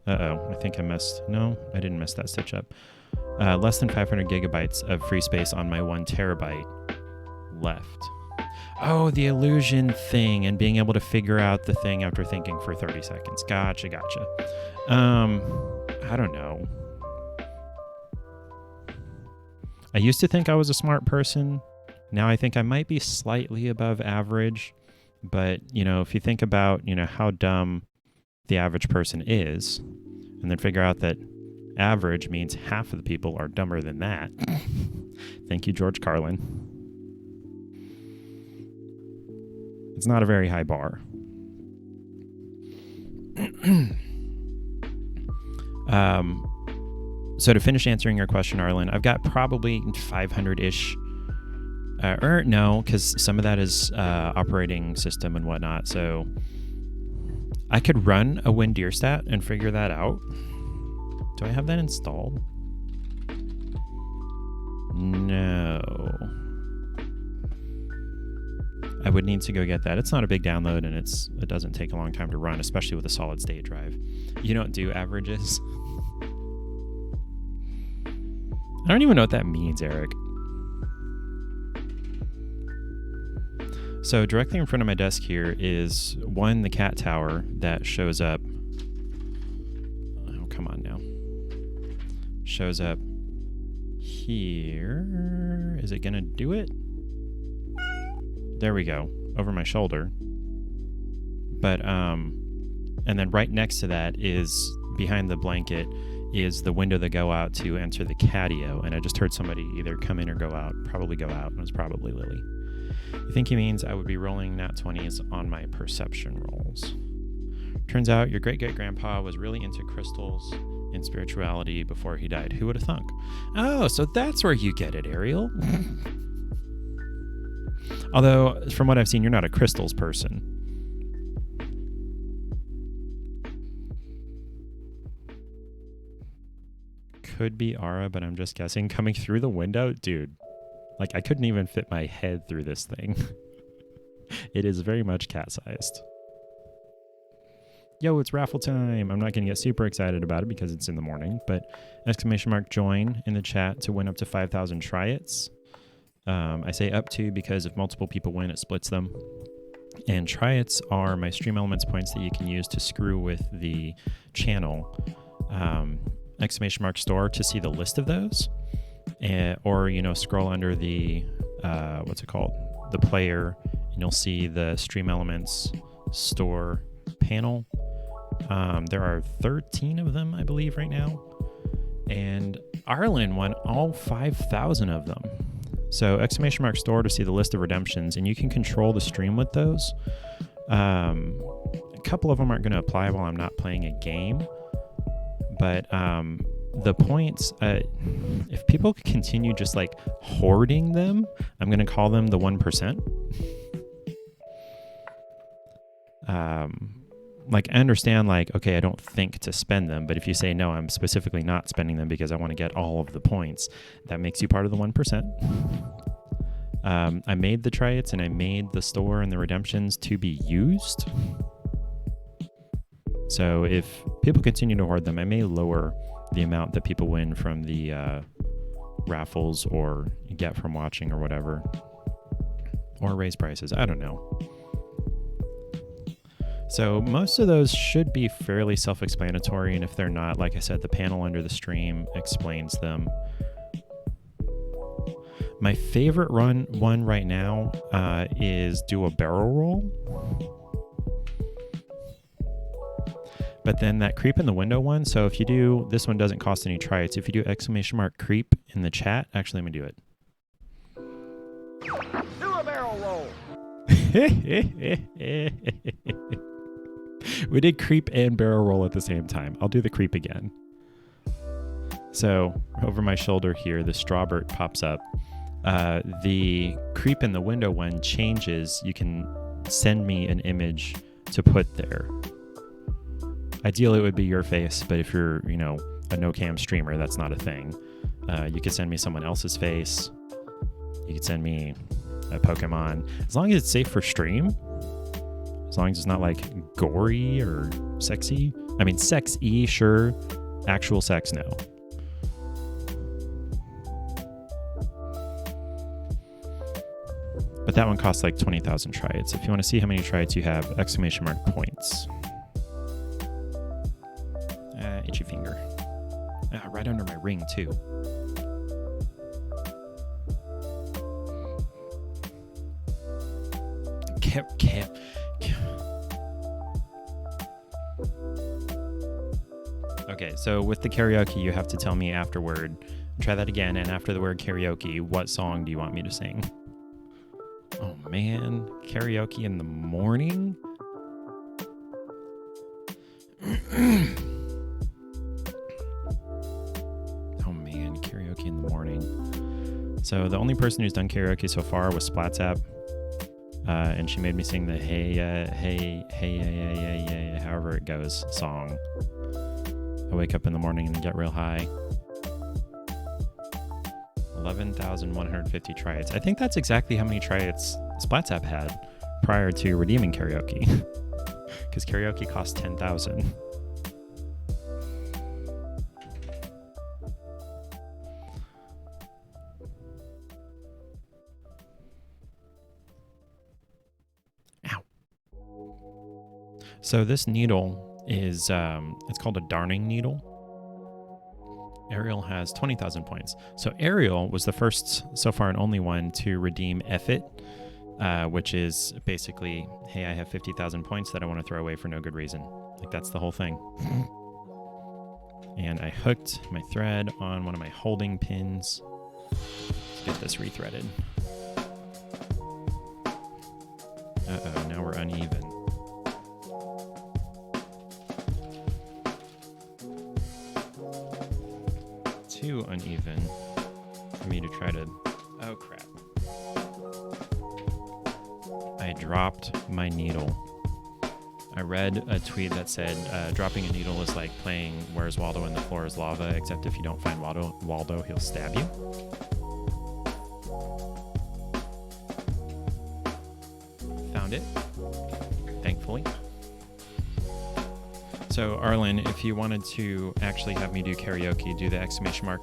S1: Uh-oh, I think I missed. No, I didn't miss that stitch up. Less than 500 gigabytes of free space on my 1 terabyte left. Oh, the illusion thing and being able to figure out the thing after thinking for 30 seconds. Gotcha. I don't know. I used to think I was a smart person. Now I think I might be slightly above average. But, if you think about, how dumb the average person is, and then figure out that average means half of the people are dumber than that. Thank you, George Carlin. It's not a very high bar. So to finish answering your question, Arlen, I've got probably 500-ish. Or no, because some of that is operating system and whatnot. So I could run a Windeer stat and figure that out. Do I have that installed? No. I would need to go get that. It's not a big download, and it doesn't take a long time to run, especially with a solid state drive. You don't do averages? I don't even know what that means, Eric. So directly in front of my desk here is the cat tower that shows up. Oh, come on now. Shows up here. Is it going to do it? There we go. Over my shoulder. But, and then right next to that is, behind the blanket, is the window that go out to enter the catio. And I just heard somebody either come in or go out. Probably go out. It was probably Lily. You think he means I would be rolling nat 20s on my perception rolls. Turns out your great-great-grandpa was really into crystals and spirituality before he died. Who would have thunk? Oh, so that's where you get it, Ariel. Although, from what I've seen, you're not a crystals person. Could be Ara, but I'm just guessing. Coming through the window? Dude. Like, I couldn't even fit my head through this thing. It is very much cat-sized. Yo, it's raffle time. I'm not going to get super excited about it because it's in the morning, but !join in the chat to win up to 5,000 try-its. I say up to because if multiple people win, it splits them. And try-its are my Stream Elements points that you can use to screw with the channel. !store to see the list of those. Or, scroll under the, the player, and you'll see the Stream Elements store panel. There are 13 of them, I believe, right now. And Arlen won all 5,000 of them. So !store to see the list of redemptions, and you can control the stream with those. A couple of them aren't going to apply while I'm not playing a game. But the points, if people continue just like hoarding them, I'm going to call them the 1%. Like, I understand, like, okay, I don't think to spend them, but if you say, no, I'm specifically not spending them because I want to get all of the points, that makes you part of the 1%. I made the try-its and I made the store and the redemptions to be used. So if people continue to hoard them, I may lower the amount that people win from the raffles or get from watching or whatever. Or raise prices. I don't know. So most of those should be fairly self-explanatory, and if they're not, like I said, the panel under the stream explains them. My favorite one right now is do a barrel roll. But then that creep in the window one, so if you do, this one doesn't cost any try-its. If you do !creep in the chat, actually let me do it.
S3: Do a barrel roll.
S1: We did creep and barrel roll at the same time. I'll do the creep again. So over my shoulder here, the Strawbert pops up. The creep in the window one changes. You can send me an image to put there. Ideally, it would be your face, but if you're, a no-cam streamer, that's not a thing. You could send me someone else's face. You could send me a Pokemon. As long as it's safe for stream. As long as it's not like gory or sexy. I mean, sex-y, sure. Actual sex, no. But that one costs like 20,000 triads. If you want to see how many triads you have, ! points. Itchy finger. Right under my ring, too. Okay, so with the karaoke, you have to tell me afterward. Try that again, and after the word karaoke, what song do you want me to sing? Oh man, karaoke in the morning? Oh man, karaoke in the morning. So the only person who's done karaoke so far was Splatsap. And she made me sing the hey, however it goes song. I wake up in the morning and get real high. 11,150 triads. I think that's exactly how many triads Splatsap had prior to redeeming karaoke. Because karaoke costs 10,000. So this needle is, it's called a darning needle. Ariel has 20,000 points. So Ariel was the first, so far and only one, to redeem Effet, which is basically, hey, I have 50,000 points that I want to throw away for no good reason. Like, that's the whole thing. And I hooked my thread on one of my holding pins to get this rethreaded. Uh-oh, now we're uneven. Too uneven for me to try to... Oh, crap. I dropped my needle. I read a tweet that said dropping a needle is like playing Where's Waldo and the Floor is Lava, except if you don't find Waldo, he'll stab you. Found it, thankfully. So Arlen, if you wanted to actually have me do karaoke, do the !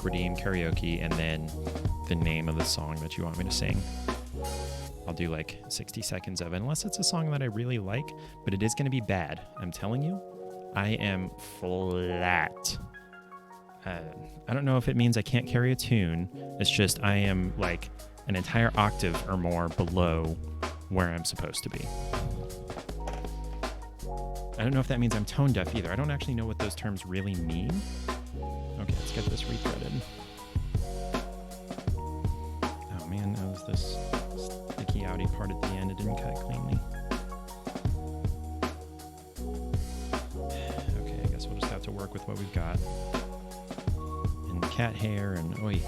S1: redeem karaoke and then the name of the song that you want me to sing. I'll do like 60 seconds of it, unless it's a song that I really like, but it is going to be bad. I'm telling you, I am flat. I don't know if it means I can't carry a tune. It's just I am like an entire octave or more below where I'm supposed to be. I don't know if that means I'm tone deaf either. I don't actually know what those terms really mean. Okay, let's get this rethreaded. Oh man, that was this sticky outy part at the end. It didn't cut cleanly. Okay, I guess we'll just have to work with what we've got. And cat hair and oi.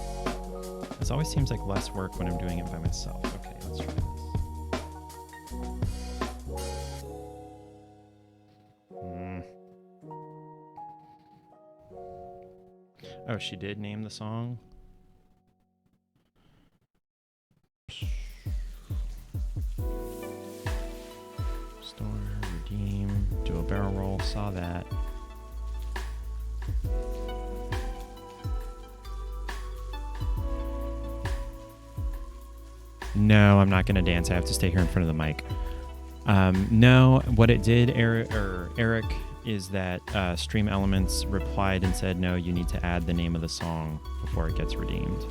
S1: This always seems like less work when I'm doing it by myself. Okay, let's try this. Oh, she did name the song? Store, redeem, do a barrel roll, saw that. No, I'm not going to dance. I have to stay here in front of the mic. No, what it did, Eric, is that Stream Elements replied and said, no, you need to add the name of the song before it gets redeemed.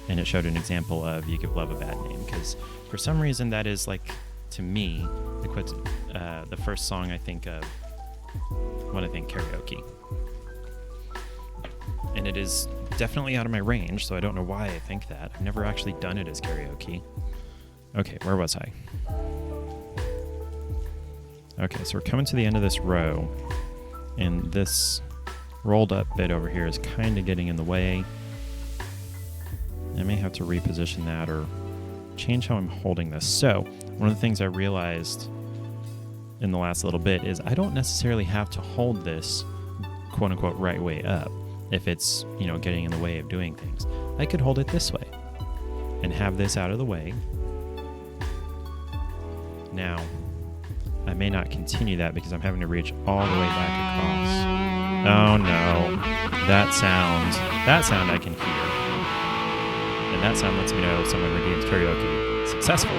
S1: And it showed an example of You Give Love a Bad Name, because for some reason that is, like, to me, the first song I think of when I think karaoke. And it is definitely out of my range, so I don't know why I think that. I've never actually done it as karaoke. Okay, where was I? Okay, so we're coming to the end of this row, and this rolled up bit over here is kind of getting in the way. I may have to reposition that or change how I'm holding this. So one of the things I realized in the last little bit is I don't necessarily have to hold this quote unquote right way up if it's, you know, getting in the way of doing things. I could hold it this way and have this out of the way. Now, I may not continue that because I'm having to reach all the way back across. Oh no, that sound I can hear. And that sound lets me know someone redeemed karaoke successfully.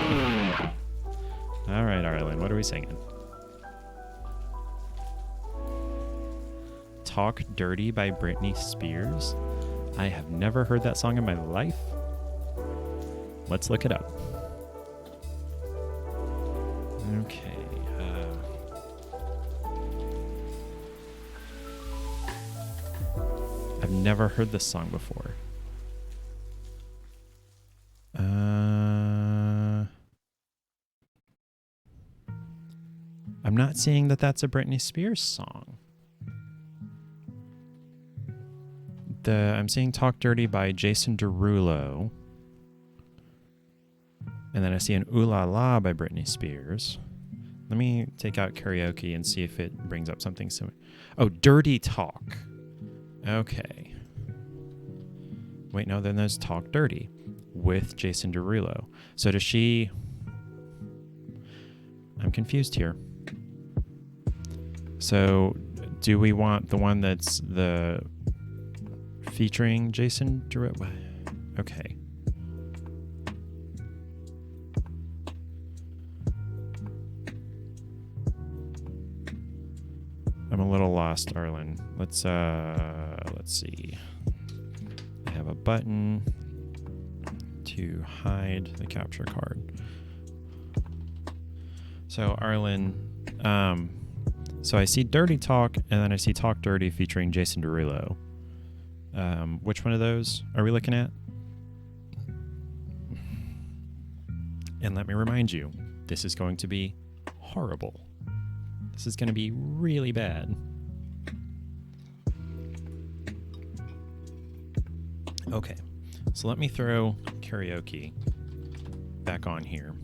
S1: All right, Arlen, what are we singing? Talk Dirty by Britney Spears. I have never heard that song in my life. Let's look it up. Okay. I've never heard this song before. I'm not seeing that that's a Britney Spears song. I'm seeing Talk Dirty by Jason Derulo. And then I see an Ooh La La by Britney Spears. Let me take out karaoke and see if it brings up something similar. Oh, Dirty Talk. Okay. Wait, no, then there's Talk Dirty with Jason Derulo. So does she... I'm confused here. So do we want the one that's the featuring Jason Derulo? Okay. I'm a little lost, Arlen. Let's see. I have a button to hide the capture card. So Arlen, so I see Dirty Talk, and then I see Talk Dirty featuring Jason Derulo. Which one of those are we looking at? And let me remind you, this is going to be horrible. This is going to be really bad. Okay, so let me throw karaoke back on here.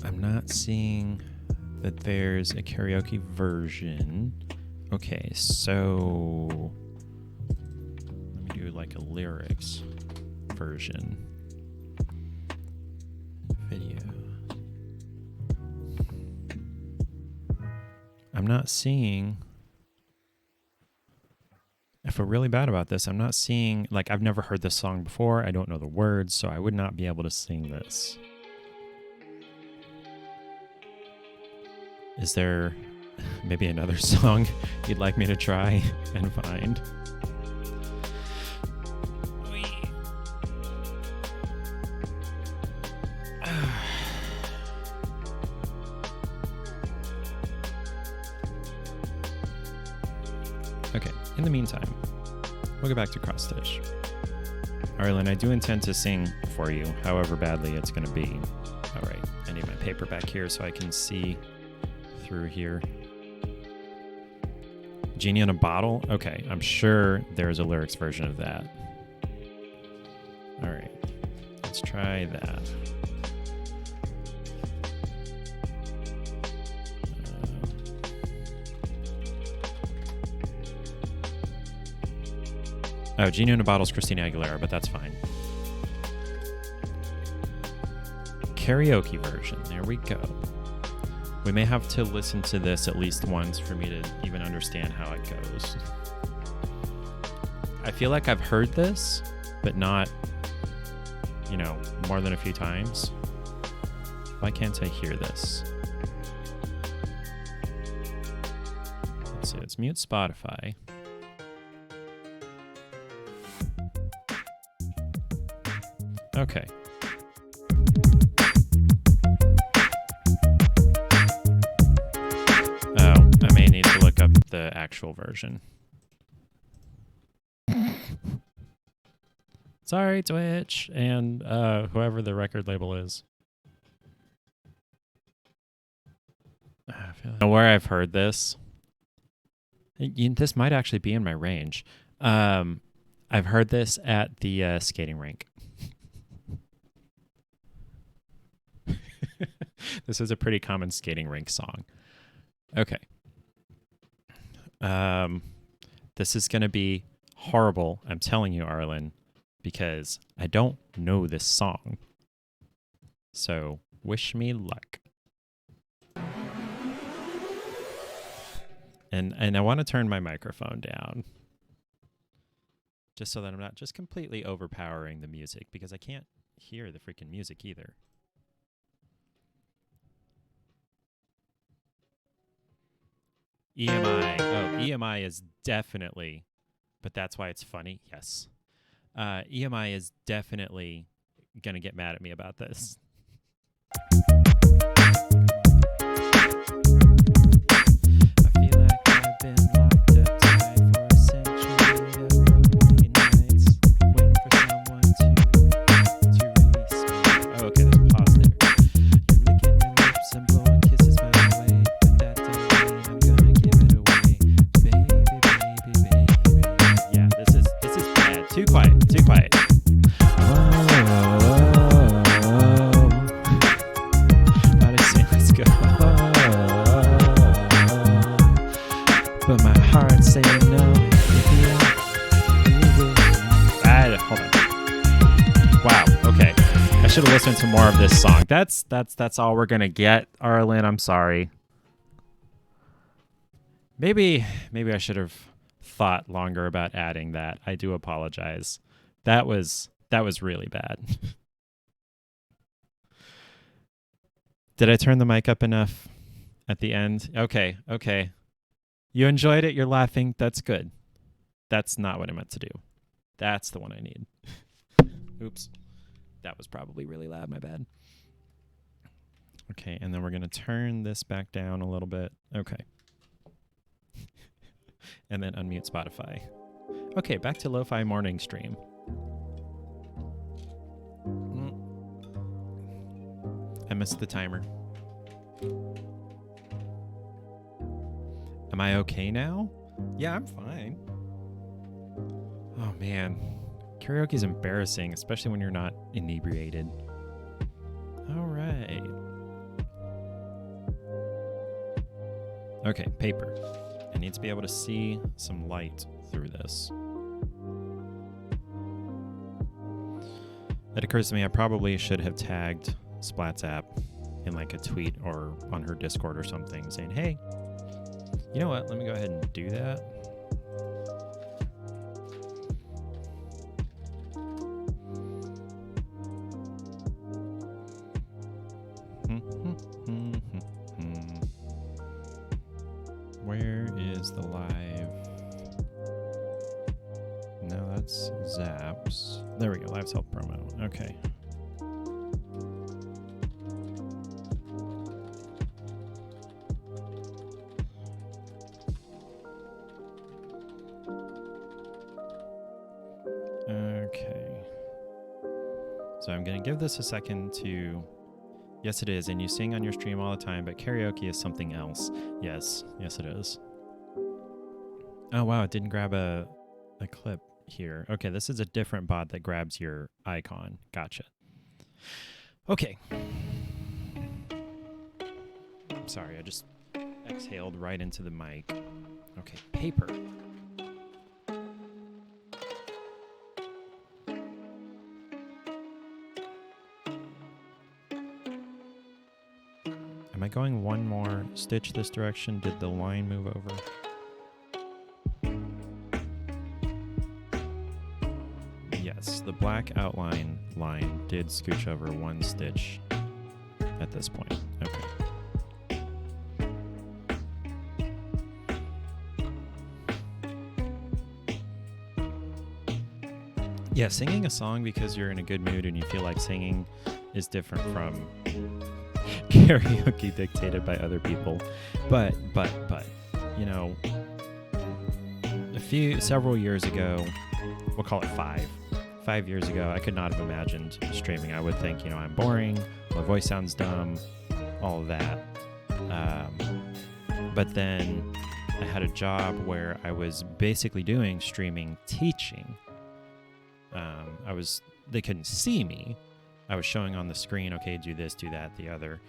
S1: I'm not seeing that there's a karaoke version. Okay, so let me do like a lyrics version. Video. I'm not seeing, I feel really bad about this. I'm not seeing, like, I've never heard this song before. I don't know the words, so I would not be able to sing this. Is there maybe another song you'd like me to try and find? Okay, in the meantime, we'll go back to cross stitch. Arlen, I do intend to sing for you, however badly it's going to be. All right, I need my paper back here so I can see through here. Genie in a Bottle? Okay, I'm sure there's a lyrics version of that. All right, let's try that. Oh, Genie in a Bottle's Christina Aguilera, but that's fine. Karaoke version, there we go. We may have to listen to this at least once for me to even understand how it goes. I feel like I've heard this, but not, you know, more than a few times. Why can't I hear this? Let's see, let's mute Spotify. Okay. Oh, I may need to look up the actual version. It's Sorry, Twitch, and whoever the record label is. I feel like where I've heard this. This might actually be in my range. I've heard this at the skating rink. This is a pretty common skating rink song. Okay. This is going to be horrible, I'm telling you, Arlen, because I don't know this song. So, wish me luck. And I want to turn my microphone down. Just so that I'm not just completely overpowering the music, because I can't hear the freaking music either. EMI. Oh, EMI is definitely, but that's why it's funny. Yes. EMI is definitely going to get mad at me about this. I feel like I've been locked up tight for a century of lonely nights, waiting for someone to release me. Oh, okay, there's a pause there. You're licking your lips and blowing kisses my way, but that don't mean I'm gonna give it away. Baby. Yeah, this is bad. Too quiet, too quiet. But my heart saying no. Hold on. Wow. Okay. I should have listened to more of this song. That's all we're gonna get, Arlen. I'm sorry. Maybe I should have thought longer about adding that. I do apologize. That was really bad. Did I turn the mic up enough at the end? Okay. You enjoyed it. You're laughing. That's good. That's not what I meant to do. That's the one I need. Oops. That was probably really loud. My bad. Okay, and then we're going to turn this back down a little bit. Okay. And then unmute Spotify. Okay, back to Lo-Fi Morning Stream. I missed the timer. Am I okay now? Yeah, I'm fine. Oh, man. Karaoke is embarrassing, especially when you're not inebriated. All right. Okay, paper. I need to be able to see some light through this. It occurs to me I probably should have tagged Splat's app in like a tweet or on her Discord or something saying, hey, you know what? Let me go ahead and do that. Where is the live? No, that's Zaps. There we go. Live's Health promo. Okay. So I'm going to give this a second to... Yes, it is. And you sing on your stream all the time, but karaoke is something else. Yes, it is. Oh, wow. It didn't grab a clip here. Okay, this is a different bot that grabs your icon. Gotcha. Okay. I'm sorry. I just exhaled right into the mic. Okay, paper. Am I going one more stitch this direction? Did the line move over? Yes, the black outline line did scooch over one stitch at this point. Okay. Yeah, singing a song because you're in a good mood and you feel like singing is different from karaoke dictated by other people. But, you know, several years ago, we'll call it 5 5 years ago, I could not have imagined streaming. I would think, you know, I'm boring, my voice sounds dumb, all of that. But then I had a job where I was basically doing streaming teaching. They couldn't see me. I was showing on the screen, okay, do this, do that, the other.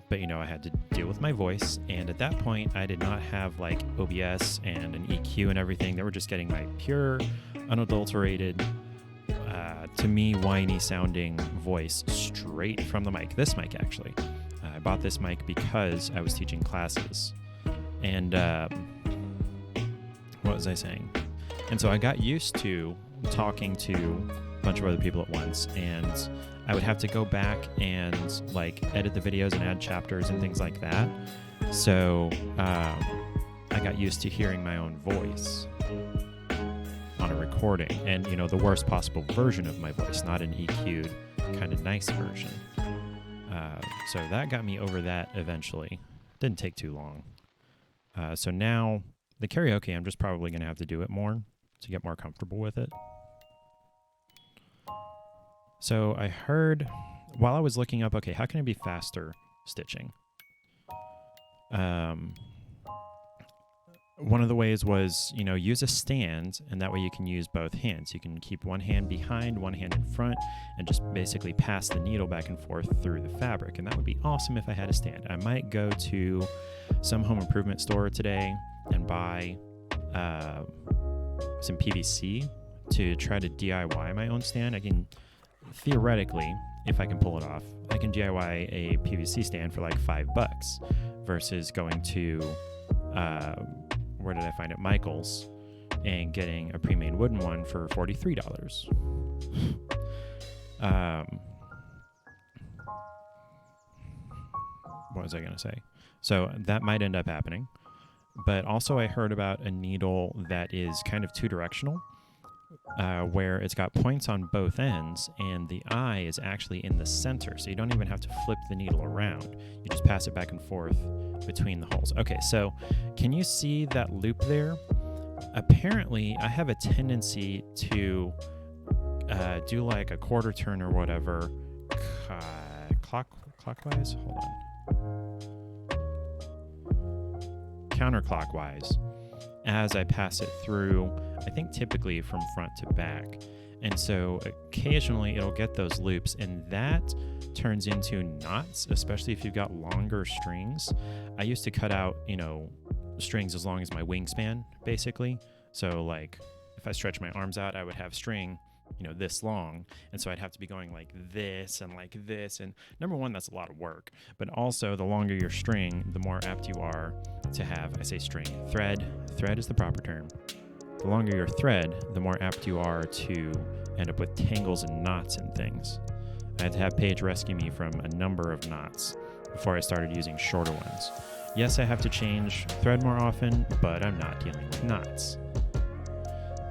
S1: But, you know, I had to deal with my voice. And at that point, I did not have like OBS and an EQ and everything. They were just getting my pure, unadulterated, to me, whiny sounding voice straight from the mic. This mic, actually. I bought this mic because I was teaching classes. And what was I saying? And so I got used to talking to a bunch of other people at once, and I would have to go back and like edit the videos and add chapters and things like that. So I got used to hearing my own voice on a recording, and you know, the worst possible version of my voice, not an EQ'd kind of nice version. So that got me over that eventually. Didn't take too long. So now the karaoke, I'm just probably going to have to do it more to get more comfortable with it. So I heard, while I was looking up, okay, how can I be faster stitching? One of the ways was, you know, use a stand, and that way you can use both hands. You can keep one hand behind, one hand in front, and just basically pass the needle back and forth through the fabric. And that would be awesome if I had a stand. I might go to some home improvement store today and buy some PVC to try to DIY my own stand. I can, theoretically, if I can pull it off, I can DIY a PVC stand for like $5 versus going to where did I find it? Michael's, and getting a pre-made wooden one for $43. What was I going to say? So that might end up happening. But also I heard about a needle that is kind of two-directional, where it's got points on both ends, and the eye is actually in the center, so you don't even have to flip the needle around. You just pass it back and forth between the holes. Okay, so can you see that loop there? Apparently, I have a tendency to do like a quarter turn or whatever clockwise? Hold on. Counterclockwise as I pass it through, I think typically from front to back. And so occasionally it'll get those loops, and that turns into knots, especially if you've got longer strings. I used to cut out, you know, strings as long as my wingspan, basically. So like if I stretch my arms out, I would have string, you know, this long. And so I'd have to be going like this and like this. And number one, that's a lot of work. But also the longer your string, the more apt you are to have, I say string, thread. Thread is the proper term. The longer your thread, the more apt you are to end up with tangles and knots and things. I had to have Paige rescue me from a number of knots before I started using shorter ones. Yes, I have to change thread more often, but I'm not dealing with knots.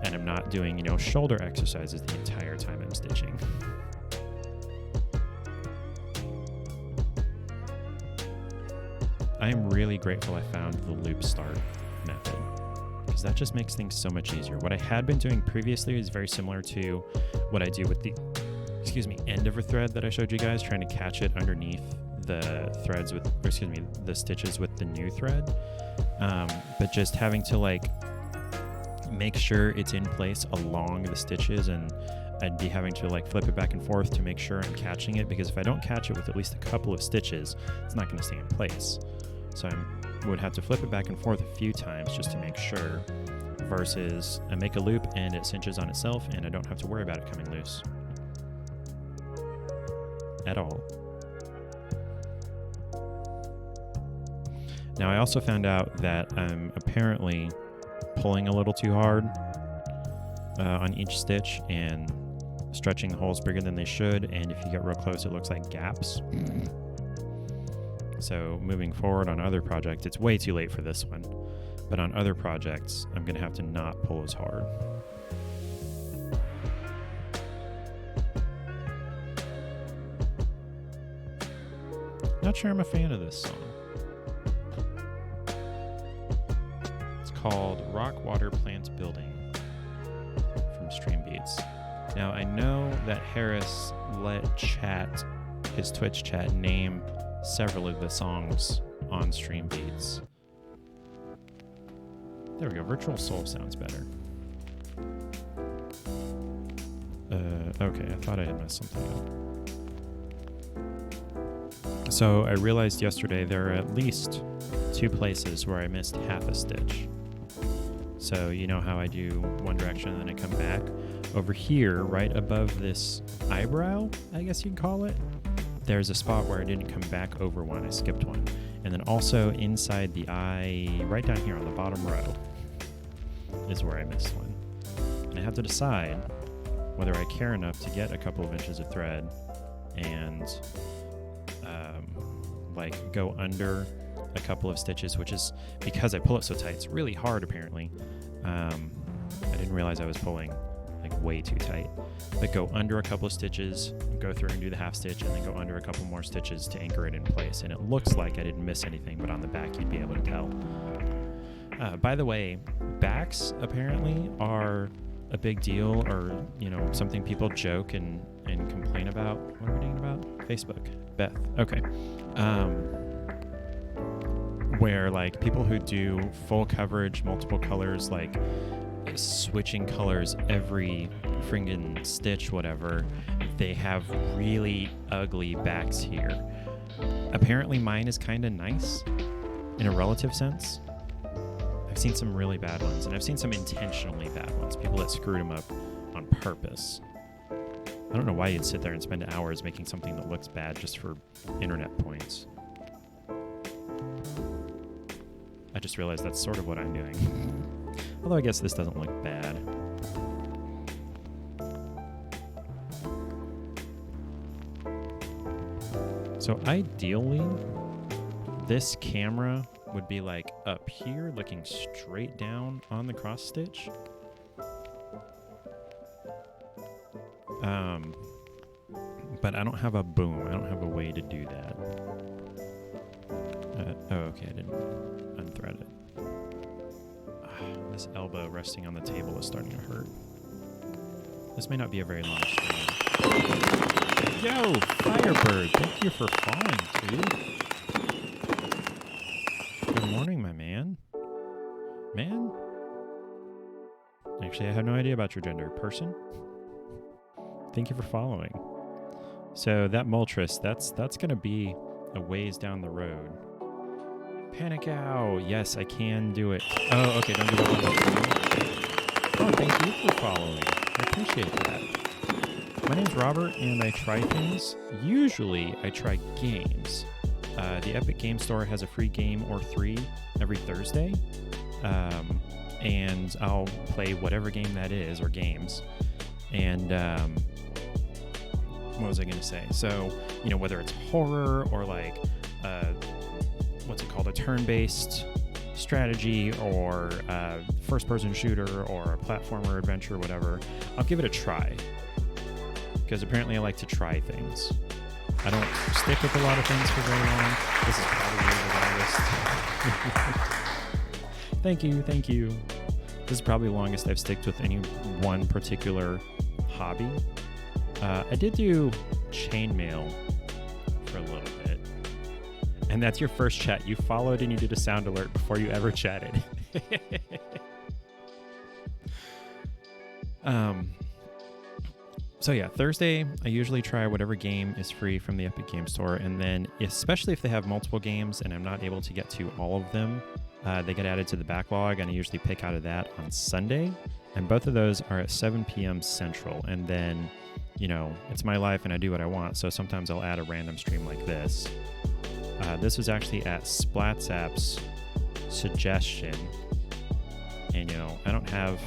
S1: And I'm not doing, you know, shoulder exercises the entire time I'm stitching. I am really grateful I found the loop start method, because that just makes things so much easier. What I had been doing previously is very similar to what I do with the, end of a thread that I showed you guys, trying to catch it underneath the threads with, the stitches with the new thread. But just having to like make sure it's in place along the stitches, and I'd be having to like flip it back and forth to make sure I'm catching it, because if I don't catch it with at least a couple of stitches, it's not going to stay in place. So I would have to flip it back and forth a few times just to make sure, versus I make a loop and it cinches on itself and I don't have to worry about it coming loose at all. Now I also found out that I'm apparently pulling a little too hard on each stitch and stretching the holes bigger than they should, and if you get real close it looks like gaps. So moving forward on other projects, it's way too late for this one, but on other projects I'm going to have to not pull as hard. Not sure I'm a fan of this song. It's called Rock Water Plant Building from Stream Beats. Now, I know that Harris let his Twitch chat, name several of the songs on Stream Beats. There we go. Virtual Soul sounds better. Okay, I thought I had messed something up. So I realized yesterday there are at least 2 places where I missed half a stitch. So you know how I do one direction and then I come back? Over here, right above this eyebrow, I guess you'd call it, there's a spot where I didn't come back over one. I skipped one. And then also inside the eye, right down here on the bottom row, is where I missed one. And I have to decide whether I care enough to get a couple of inches of thread and like go under a couple of stitches, which is because I pull it so tight. It's really hard apparently. I didn't realize I was pulling like way too tight. But go under a couple of stitches, go through and do the half stitch, and then go under a couple more stitches to anchor it in place. And it looks like I didn't miss anything, but on the back you'd be able to tell. By the way, backs apparently are a big deal, or something people joke and complain about. What are we reading about? Facebook. Beth. Okay. Where like people who do full coverage, multiple colors, like switching colors every friggin' stitch, whatever, they have really ugly backs here. Apparently mine is kind of nice in a relative sense. I've seen some really bad ones, and I've seen some intentionally bad ones, people that screwed them up on purpose. I don't know why you'd sit there and spend hours making something that looks bad just for internet points. I just realized that's sort of what I'm doing. Although I guess this doesn't look bad. So ideally, this camera would be like up here, looking straight down on the cross stitch. But I don't have a boom. I don't have a way to do that. Oh, okay, I didn't unthread it. This elbow resting on the table is starting to hurt. This may not be a very long stream. Yo, Firebird, thank you for following, dude. Good morning, my man. Man? Actually, I have no idea about your gender. Person? Thank you for following. So that Moltres, that's going to be a ways down the road. Panic Ow! Yes, I can do it. Oh, okay, don't do that one. Oh, thank you for following. I appreciate that. My name's Robert, and I try things. Usually, I try games. The Epic Game Store has a free game or 3 every Thursday. And I'll play whatever game that is, or games. And, what was I going to say? So, whether it's horror or like, what's it called? A turn-based strategy, or a first-person shooter, or a platformer adventure, whatever, I'll give it a try. Because apparently I like to try things. I don't stick with a lot of things for very long. This is probably the longest. Thank you. This is probably the longest I've sticked with any one particular hobby. I did do chainmail for a little bit. And that's your first chat. You followed and you did a sound alert before you ever chatted. So yeah, Thursday, I usually try whatever game is free from the Epic Game Store. And then, especially if they have multiple games and I'm not able to get to all of them, they get added to the backlog, and I usually pick out of that on Sunday. And both of those are at 7 p.m. Central. And then, it's my life and I do what I want. So sometimes I'll add a random stream like this. This was actually at Splatsapp's suggestion. And, I don't have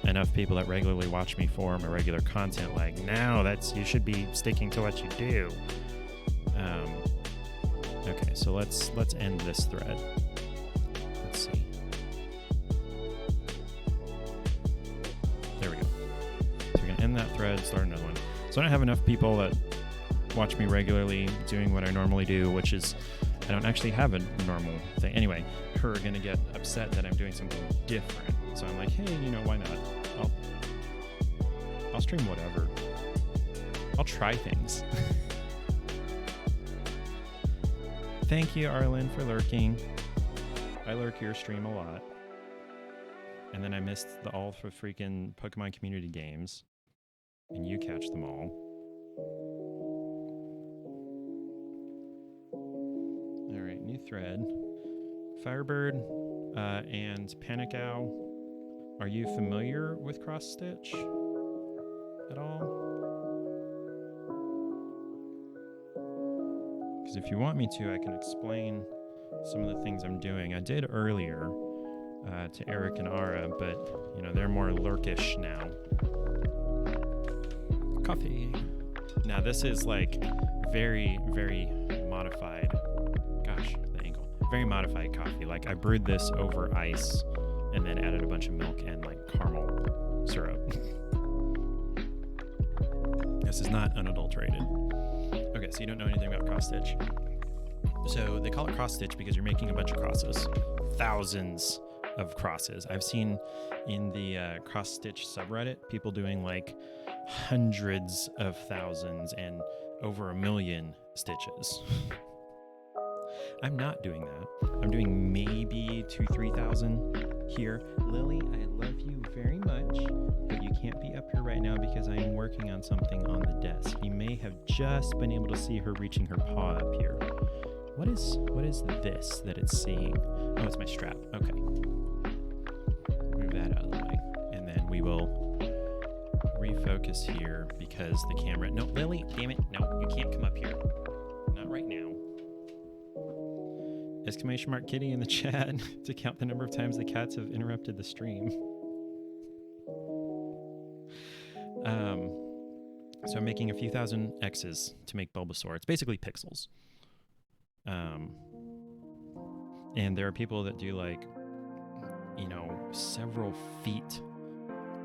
S1: enough people that regularly watch me for my regular content. Like, no, you should be sticking to what you do. Okay, so let's end this thread. Let's see. There we go. So we're gonna end that thread, start another one. So I don't have enough people that watch me regularly doing what I normally do, which is I don't actually have a normal thing. Anyway, her are gonna get upset that I'm doing something different. So I'm like, hey, why not? I'll stream whatever. I'll try things. Thank you, Arlen, for lurking. I lurk your stream a lot. And then I missed all for freaking Pokemon community games. And you catch them all. Alright, new thread. Firebird and Panic Owl. Are you familiar with cross stitch at all? Because if you want me to, I can explain some of the things I'm doing. I did earlier to Eric and Ara, but you know, they're more lurkish now. Coffee. Now this is like very, very modified. Gosh, the angle. Very modified coffee. Like I brewed this over ice and then added a bunch of milk and like caramel syrup. This is not unadulterated. Okay, so you don't know anything about cross stitch. So they call it cross stitch because you're making a bunch of crosses. Thousands of crosses. I've seen in the cross stitch subreddit people doing like hundreds of thousands and over 1 million stitches. I'm not doing that. I'm doing maybe 2,000-3,000 here. Lily, I love you very much, but you can't be up here right now because I am working on something on the desk. You may have just been able to see her reaching her paw up here. What is this that it's seeing? Oh, it's my strap. Okay. Move that out of the way. And then we will refocus here because the camera... No, Lily, damn it. No, you can't come up here. Not right now. Exclamation mark kitty in the chat to count the number of times the cats have interrupted the stream. So I'm making a few thousand X's to make Bulbasaur. It's basically pixels. And there are people that do like, you know, several feet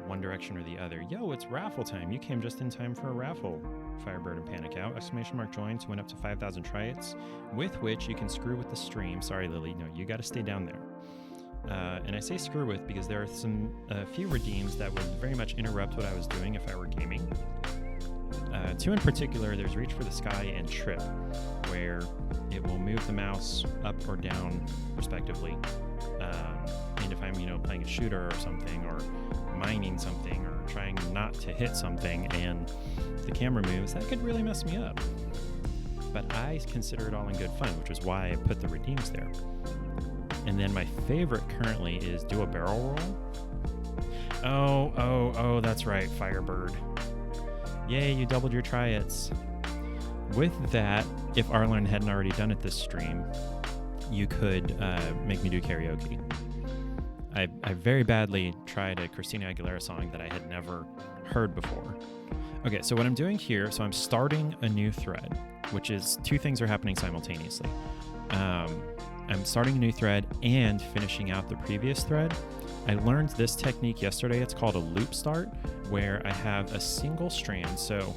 S1: one direction or the other. Yo, it's raffle time. You came just in time for a raffle. Firebird and Panic Out. Exclamation mark join to win up to 5,000 try-its, with which you can screw with the stream. Sorry, Lily. No, you got to stay down there. And I say screw with because there are a few redeems that would very much interrupt what I was doing if I were gaming. Two in particular, there's Reach for the Sky and Trip, where it will move the mouse up or down respectively. And if I'm, you know, playing a shooter or something, or mining something, or trying not to hit something, and the camera moves, that could really mess me up. But I consider it all in good fun, which is why I put the redeems there. And then my favorite currently is do a barrel roll. Oh, that's right, Firebird. Yay, you doubled your try-its. With that, if Arlen hadn't already done it this stream, you could make me do karaoke. I very badly tried a Christina Aguilera song that I had never heard before. Okay, so what I'm doing here, so I'm starting a new thread, which is two things are happening simultaneously. I'm starting a new thread and finishing out the previous thread. I learned this technique yesterday. It's called a loop start, where I have a single strand. So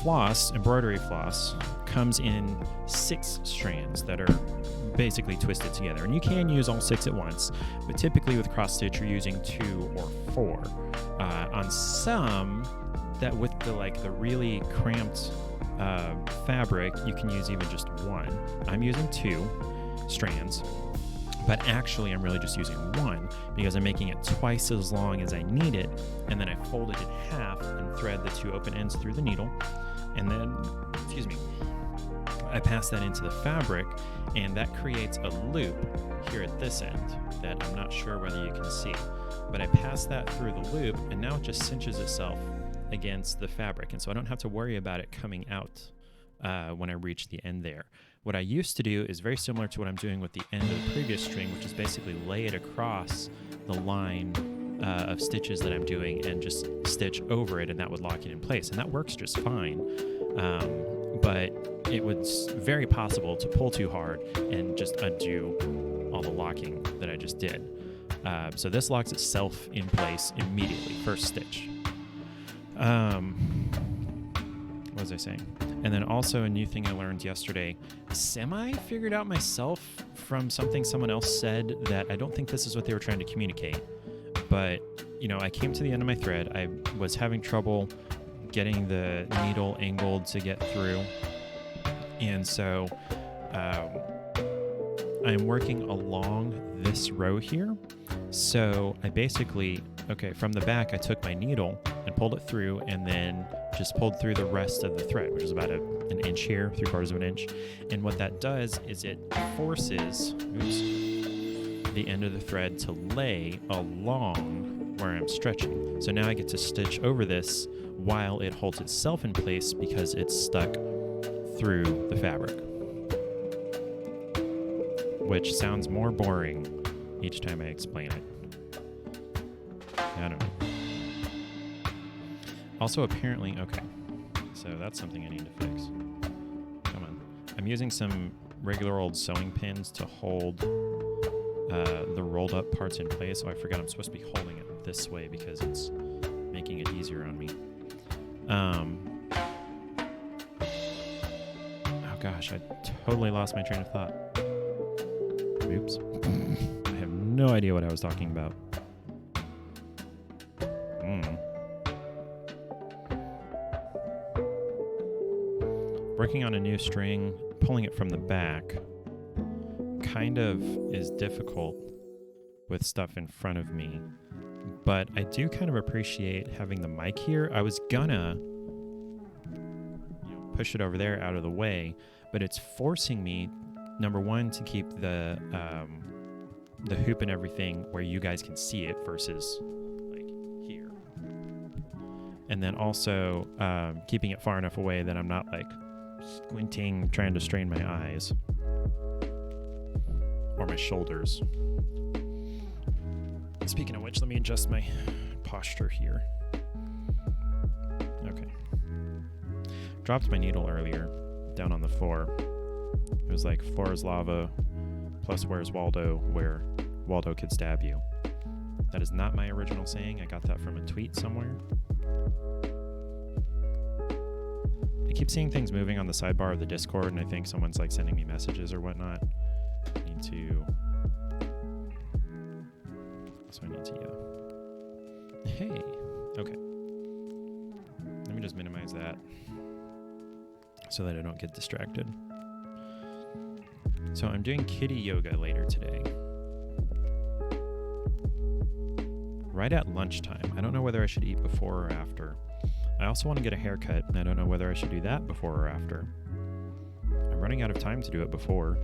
S1: floss, embroidery floss, comes in 6 strands that are basically twisted together. And you can use all 6 at once, but typically with cross stitch, you're using 2 or 4. On some, that with the really cramped fabric, you can use even just 1. I'm using 2 strands, but actually I'm really just using 1 because I'm making it twice as long as I need it, and then I fold it in half and thread the 2 open ends through the needle, and then, I pass that into the fabric, and that creates a loop here at this end that I'm not sure whether you can see, but I pass that through the loop, and now it just cinches itself against the fabric, and so I don't have to worry about it coming out when I reach the end there. What I used to do is very similar to what I'm doing with the end of the previous string, which is basically lay it across the line of stitches that I'm doing and just stitch over it, and that would lock it in place. And that works just fine. But it was very possible to pull too hard and just undo all the locking that I just did. So this locks itself in place immediately, first stitch. What was I saying? And then also a new thing I learned yesterday, semi-figured out myself from something someone else said that I don't think this is what they were trying to communicate. But, you know, I came to the end of my thread. I was having trouble getting the needle angled to get through. And so I'm working along this row here. So I basically, from the back, I took my needle and pulled it through, and then just pulled through the rest of the thread, which is about an inch here, 3/4 of an inch. And what that does is it forces the end of the thread to lay along where I'm stretching. So now I get to stitch over this while it holds itself in place because it's stuck through the fabric, which sounds more boring each time I explain it. I don't know. Also, apparently, so that's something I need to fix. Come on. I'm using some regular old sewing pins to hold the rolled up parts in place. Oh, I forgot I'm supposed to be holding it this way because it's making it easier on me. Oh gosh, I totally lost my train of thought. Oops. I have no idea what I was talking about. Working on a new string, pulling it from the back, kind of is difficult with stuff in front of me, but I do kind of appreciate having the mic here. I was gonna push it over there out of the way, but it's forcing me, number one, to keep the hoop and everything where you guys can see it versus like here, and then also keeping it far enough away that I'm not like squinting trying to strain my eyes or my shoulders. Speaking of which, let me adjust my posture here. Okay. Dropped my needle earlier down on the floor. It was like, floor is lava, plus where's Waldo, where Waldo could stab you. That is not my original saying. I got that from a tweet somewhere. I keep seeing things moving on the sidebar of the Discord, and I think someone's like sending me messages or whatnot. I need to... Hey, okay. Let me just minimize that so that I don't get distracted. So I'm doing kitty yoga later today. Right at lunchtime. I don't know whether I should eat before or after. I also want to get a haircut, and I don't know whether I should do that before or after. I'm running out of time to do it before.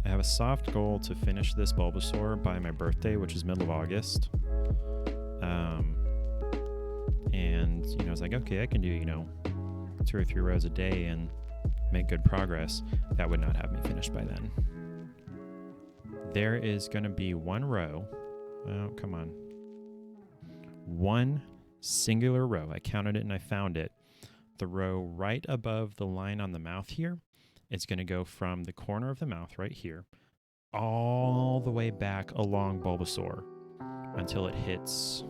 S1: I have a soft goal to finish this Bulbasaur by my birthday, which is middle of August. And, I was like, okay, I can do, 2 or 3 rows a day and make good progress. That would not have me finished by then. There is going to be one row. Oh, come on. One singular row. I counted it and I found it. The row right above the line on the mouth here. It's going to go from the corner of the mouth right here all the way back along Bulbasaur until it hits,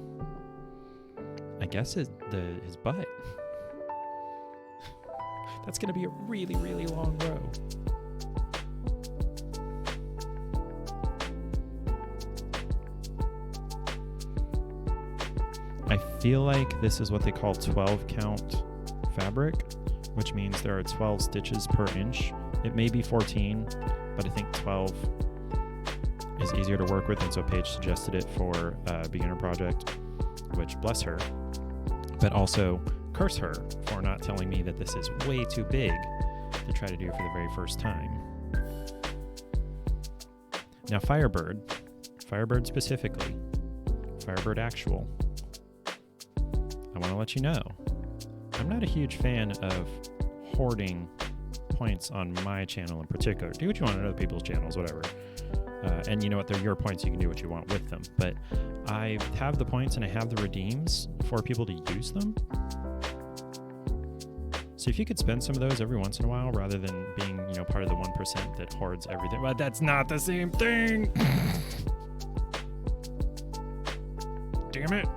S1: I guess, his butt. That's going to be a really, really long row. I feel like this is what they call 12 count fabric, which means there are 12 stitches per inch. It may be 14, but I think 12 is easier to work with, and so Paige suggested it for a beginner project, which bless her, but also curse her for not telling me that this is way too big to try to do for the very first time. Now Firebird specifically, Firebird Actual, I want to let you know, I'm not a huge fan of hoarding points on my channel in particular. Do what you want on other people's channels, whatever. And you know what? They're your points. You can do what you want with them. But I have the points and I have the redeems for people to use them. So if you could spend some of those every once in a while rather than being, part of the 1% that hoards everything. Well, that's not the same thing. Damn it.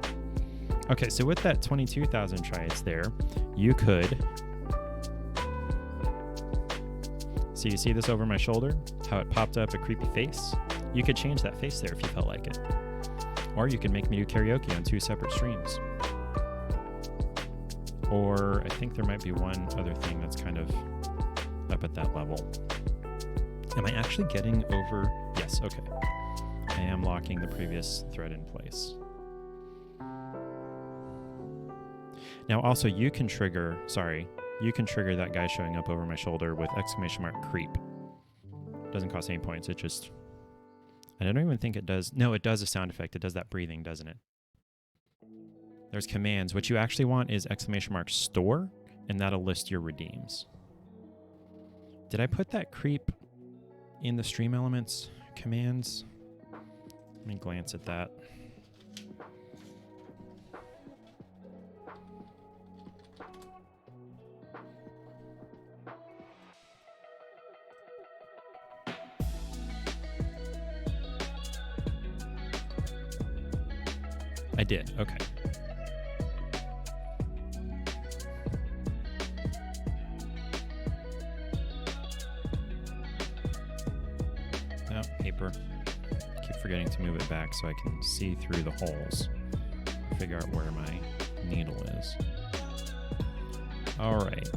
S1: Okay, so with that 22,000 triads there, you could... So you see this over my shoulder? How it popped up a creepy face? You could change that face there if you felt like it. Or you can make me do karaoke on 2 separate streams. Or I think there might be one other thing that's kind of up at that level. Am I actually getting over? Yes, okay. I am locking the previous thread in place. Now also you can trigger that guy showing up over my shoulder with !creep. Doesn't cost any points, it just... I don't even think it does... No, it does a sound effect. It does that breathing, doesn't it? There's commands. What you actually want is !store, and that'll list your redeems. Did I put that creep in the stream elements commands? Let me glance at that. I did, okay. Oh, paper. Keep forgetting to move it back so I can see through the holes. Figure out where my needle is. Alright.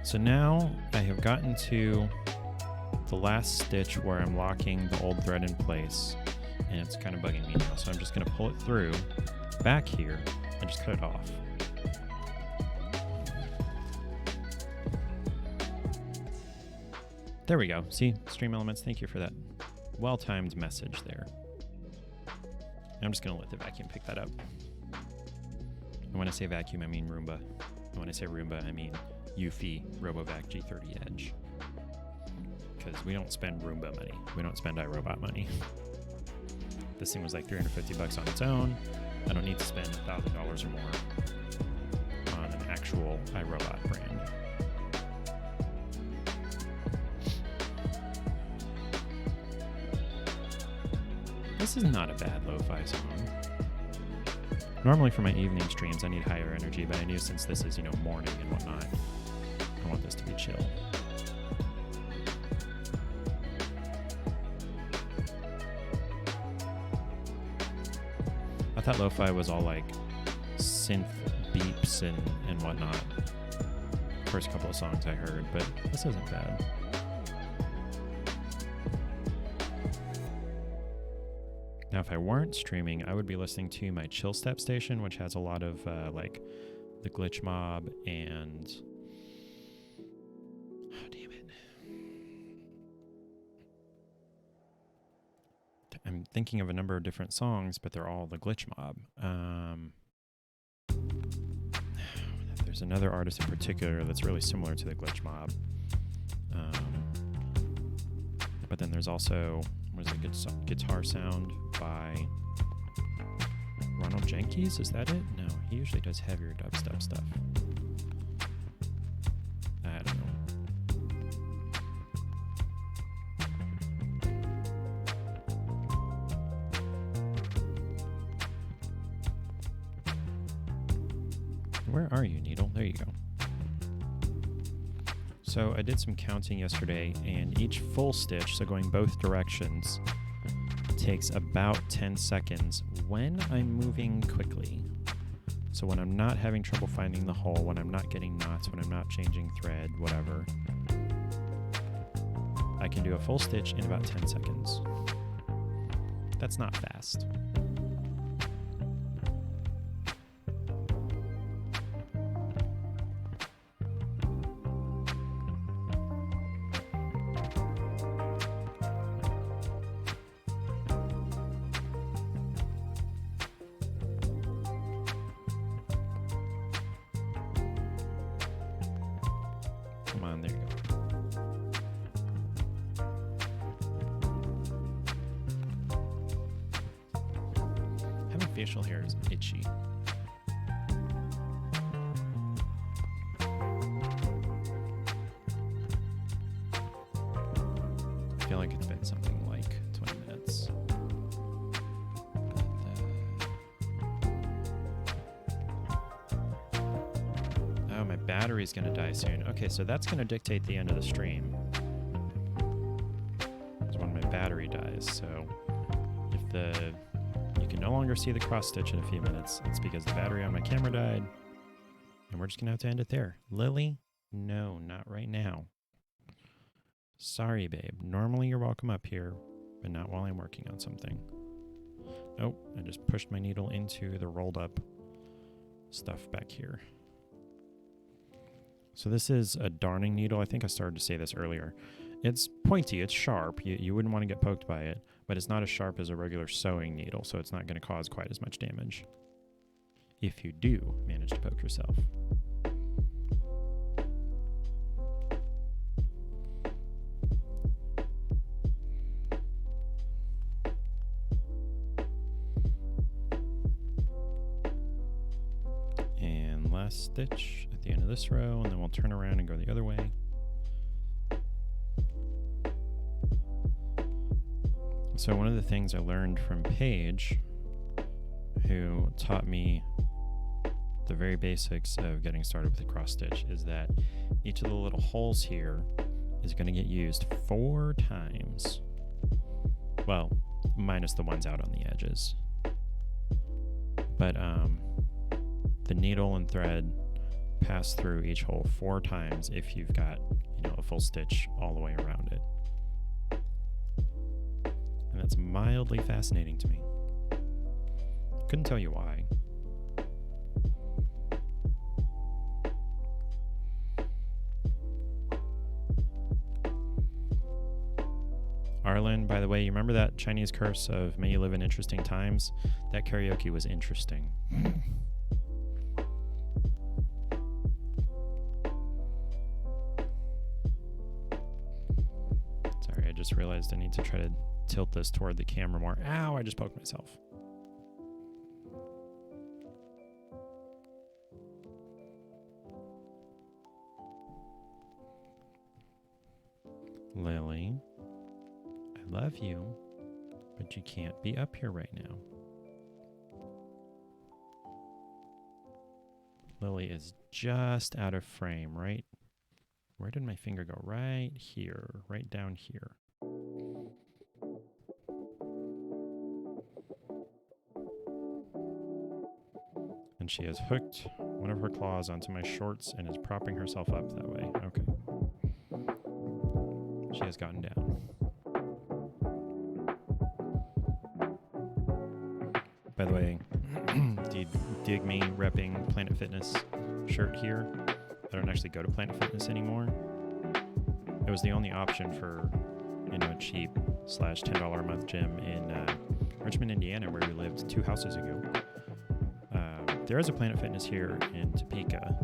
S1: So now I have gotten to the last stitch where I'm locking the old thread in place. And it's kind of bugging me now, so I'm just going to pull it through back here and just cut it off. There we go. See, stream elements, thank you for that well-timed message there. I'm just going to let the vacuum pick that up. And when I say vacuum, I mean Roomba. And when I say Roomba, I mean Eufy RoboVac G30 Edge. Because we don't spend Roomba money. We don't spend iRobot money. This thing was like $350 on its own. I don't need to spend $1,000 or more on an actual iRobot brand. This is not a bad lo-fi song. Normally for my evening streams I need higher energy, but I knew since this is, morning and whatnot, I want this to be chill. I thought lo-fi was all like synth beeps and whatnot. First couple of songs I heard, but this isn't bad. Now, if I weren't streaming, I would be listening to my Chill Step station, which has a lot of like the Glitch Mob and... Oh, damn it. I'm thinking of a number of different songs, but they're all the Glitch Mob. There's another artist in particular that's really similar to the Glitch Mob. But then there's also, what is it, Guitar Sound by Ronald Jenkins? Is that it? No, he usually does heavier dubstep stuff. I don't know. Where are you, Needle? There you go. So I did some counting yesterday, and each full stitch, so going both directions, takes about 10 seconds when I'm moving quickly. So when I'm not having trouble finding the hole, when I'm not getting knots, when I'm not changing thread, whatever, I can do a full stitch in about 10 seconds. That's not fast. Come on, there you go. Having facial hair is itchy. I feel like it's been something like 20 minutes. Oh, my battery's gonna die soon. Okay, so that's gonna dictate the end of the stream. It's when my battery dies, so if you can no longer see the cross stitch in a few minutes, it's because the battery on my camera died. And we're just going to have to end it there. Lily? No, not right now. Sorry, babe. Normally you're welcome up here, but not while I'm working on something. Oh, I just pushed my needle into the rolled up stuff back here. So this is a darning needle. I think I started to say this earlier. It's pointy, it's sharp. You wouldn't want to get poked by it, but it's not as sharp as a regular sewing needle, so it's not going to cause quite as much damage. If you do manage to poke yourself. And last stitch at the end of this row, and then we'll turn around and go the other way. So one of the things I learned from Paige, who taught me the very basics of getting started with the cross stitch, is that each of the little holes here is going to get used 4 times. Well, minus the ones out on the edges. But the needle and thread pass through each hole 4 times if you've got, a full stitch all the way around it. And that's mildly fascinating to me. Couldn't tell you why. Arlen, by the way, you remember that Chinese curse of may you live in interesting times? That karaoke was interesting. Sorry, I just realized I need to try to tilt this toward the camera more. Ow, I just poked myself. Lily, I love you, but you can't be up here right now. Lily is just out of frame, right? Where did my finger go? Right here, right down here. And she has hooked one of her claws onto my shorts and is propping herself up that way. Okay. She has gotten down. By the way, do you dig me repping Planet Fitness shirt here? I don't actually go to Planet Fitness anymore. It was the only option for, a cheap / $10 a month gym in Richmond, Indiana, where we lived 2 houses ago. There is a Planet Fitness here in Topeka,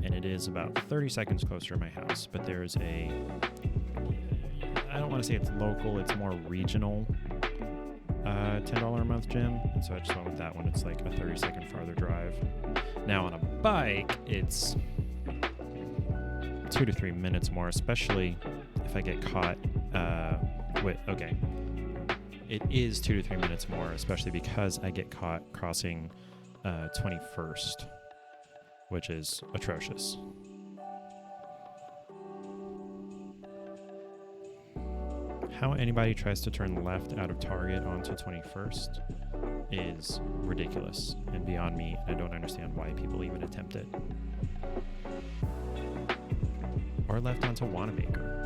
S1: and it is about 30 seconds closer to my house, but there's I don't want to say it's local, it's more regional $10 a month gym, and so I just went with that one. It's like a 30-second farther drive. Now on a bike, it's 2 to 3 minutes more, especially if I get caught okay. It is 2 to 3 minutes more, especially because I get caught crossing 21st, which is atrocious. How anybody tries to turn left out of Target onto 21st is ridiculous and beyond me. I don't understand why people even attempt it. Or left onto Wanamaker.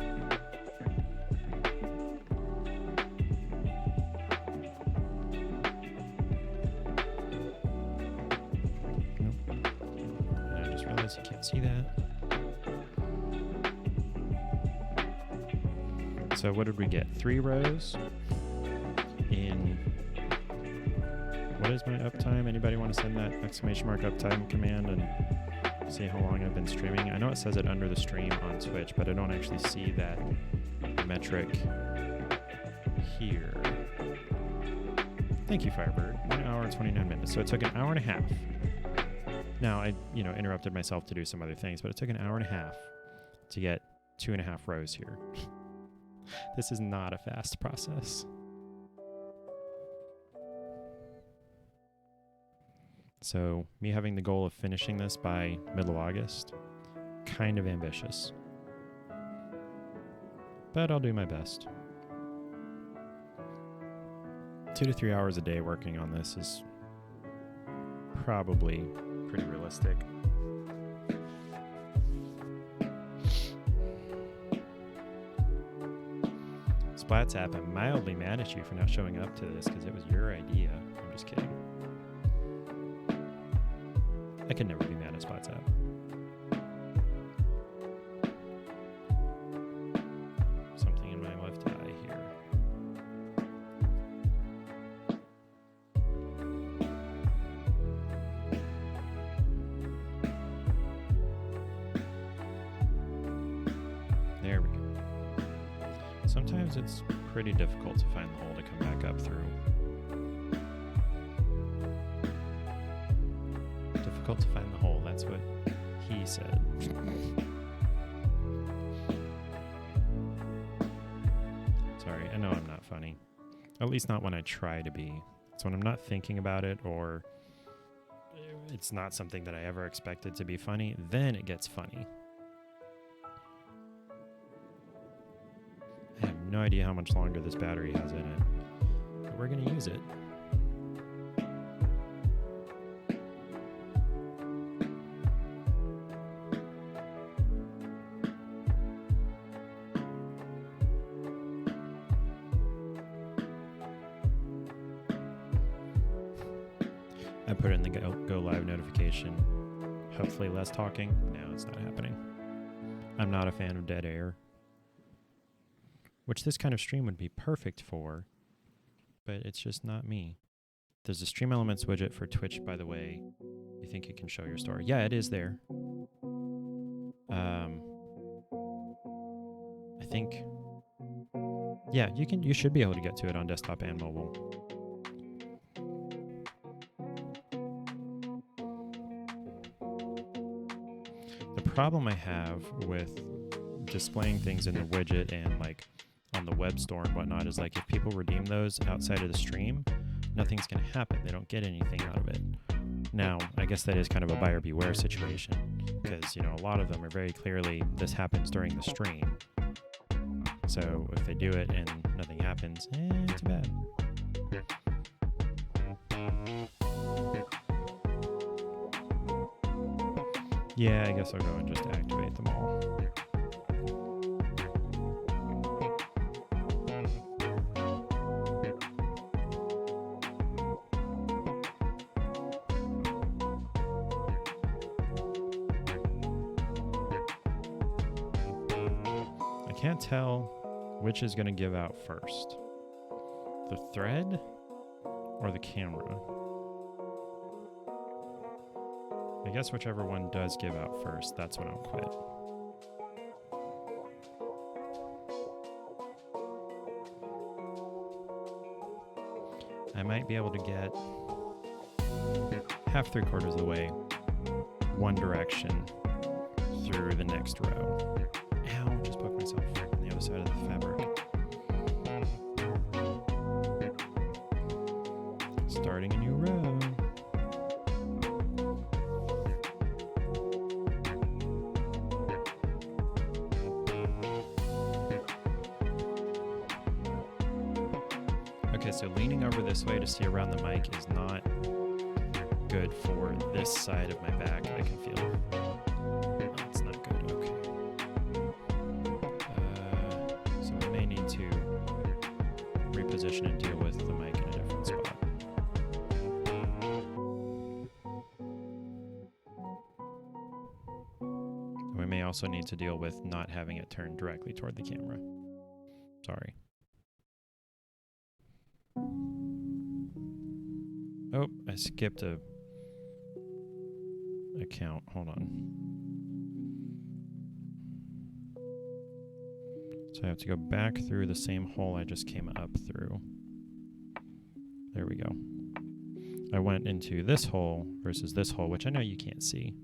S1: Nope. And I just realized you can't see that. So what did we get? 3 rows in... What is my uptime? Anybody want to send that !uptime command and see how long I've been streaming? I know it says it under the stream on Twitch, but I don't actually see that metric here. Thank you, Firebird. 1 hour and 29 minutes. So it took an hour and a half. Now, I interrupted myself to do some other things, but it took an hour and a half to get 2.5 rows here. This is not a fast process. So me having the goal of finishing this by middle of August, kind of ambitious. But I'll do my best. 2 to 3 hours a day working on this is probably pretty realistic. Splats app, I'm mildly mad at you for not showing up to this because it was your idea. I'm just kidding. I could never be mad at Splats app. Something in my left eye here. There we go. Sometimes it's pretty difficult to find the hole to come back up through. Difficult to find the hole, that's what he said. Sorry, I know I'm not funny. At least not when I try to be. So when I'm not thinking about it, or it's not something that I ever expected to be funny, then it gets funny. I have no idea how much longer this battery has in it, but we're going to use it. I put in the go live notification. Hopefully less talking. No, it's not happening. I'm not a fan of dead air, which this kind of stream would be perfect for, but it's just not me. There's a Stream Elements widget for Twitch, by the way. You think it can show your story? Yeah, it is there. I think, yeah, you should be able to get to it on desktop and mobile. The problem I have with displaying things in the widget and like on the web store and whatnot is like if people redeem those outside of the stream, nothing's going to happen. They don't get anything out of it. Now, I guess that is kind of a buyer beware situation because, you know, a lot of them are very clearly this happens during the stream. So if they do it and nothing happens, too bad. Yeah, I guess I'll go and just activate them all. I can't tell which is going to give out first. The thread or the camera? I guess whichever one does give out first, that's when I'll quit. I might be able to get half, 3/4 of the way, one direction through the next row. Ow, just poked myself on the other side of the fabric. Starting a new row. Okay, so leaning over this way to see around the mic is not good for this side of my back. I can feel it's not good. Okay. So I may need to reposition and deal with the mic in a different spot. We may also need to deal with not having it turned directly toward the camera. Sorry. Oh, I skipped a count. Hold on. So I have to go back through the same hole I just came up through. There we go. I went into this hole versus this hole, which I know you can't see.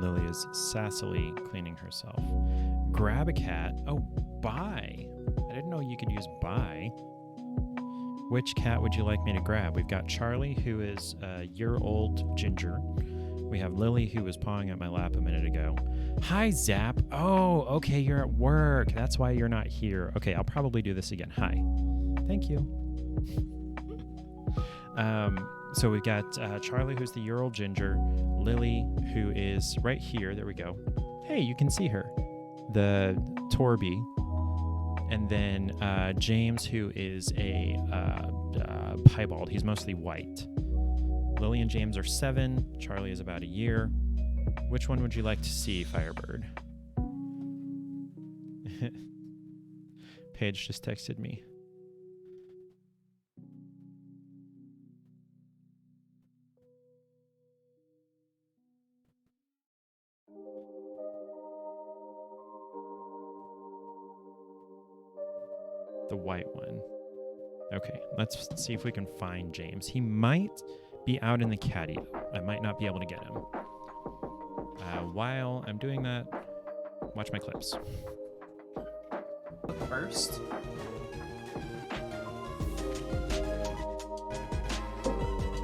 S1: Lily is sassily cleaning herself. Grab a cat. Oh, buy. I didn't know you could use buy. Which cat would you like me to grab? We've got Charlie, who is a year-old ginger. We have Lily, who was pawing at my lap a minute ago. Hi, Zap. Oh, okay, you're at work. That's why you're not here. Okay, I'll probably do this again. Hi. Thank you. So we've got Charlie, who's the year-old ginger. Lily, who is right here. There we go. Hey, you can see her. The Torby. And then James, who is a piebald. He's mostly white. Lily and James are 7. Charlie is about a year. Which one would you like to see, Firebird? Paige just texted me. The white one. Okay, let's see if we can find James. He might be out in the catio. I might not be able to get him. While I'm doing that, watch my clips.
S3: First.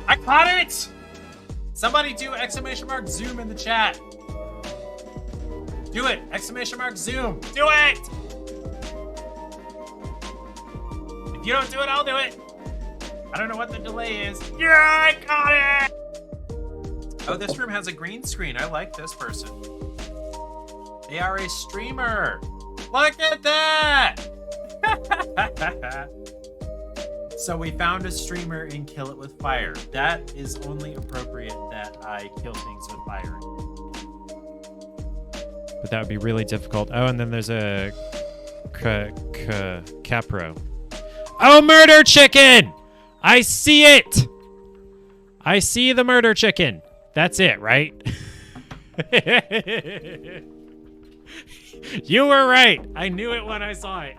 S3: I caught it! Somebody do exclamation mark zoom in the chat. Do it! Exclamation mark zoom! Do it! If you don't do it, I'll do it. I don't know what the delay is. Yeah, I caught it! Oh, this room has a green screen. I like this person. They are a streamer. Look at that! So we found a streamer in Kill It With Fire. That is only appropriate that I kill things with fire.
S1: But that would be really difficult. Oh, and then there's a Capro. Oh, murder chicken! I see it! I see the murder chicken. That's it, right? You were right. I knew it when I saw it.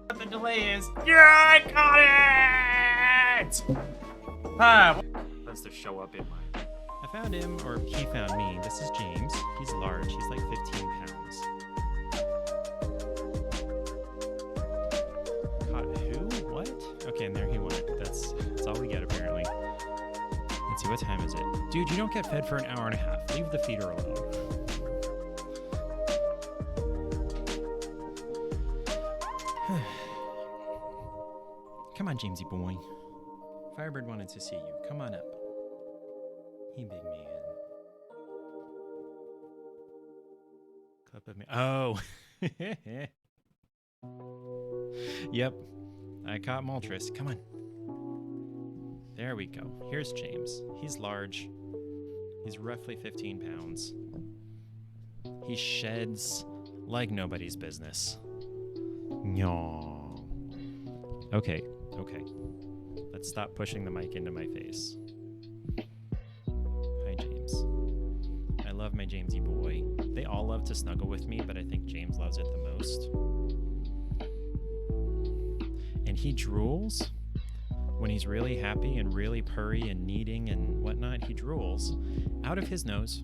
S3: What the delay is. Yeah, I caught it! Let's just show up in my...
S1: I found him, or he found me. This is James. He's large. He's like 15 pounds. Caught who? What? Okay, and there he went. That's all we get, apparently. Let's see, what time is it? Dude, you don't get fed for an hour and a half. Leave the feeder alone. Come on, Jamesy boy. Firebird wanted to see you. Come on up. Hey, big man. Clip of me. Oh. Yep. I caught Moltres. Come on. There we go. Here's James. He's large. He's roughly 15 pounds. He sheds like nobody's business. Yaw. Okay. Let's stop pushing the mic into my face. Hi, James. I love my Jamesy boy. They all love to snuggle with me, but I think James loves it the most. And he drools when he's really happy and really purry and kneading and whatnot. He drools out of his nose.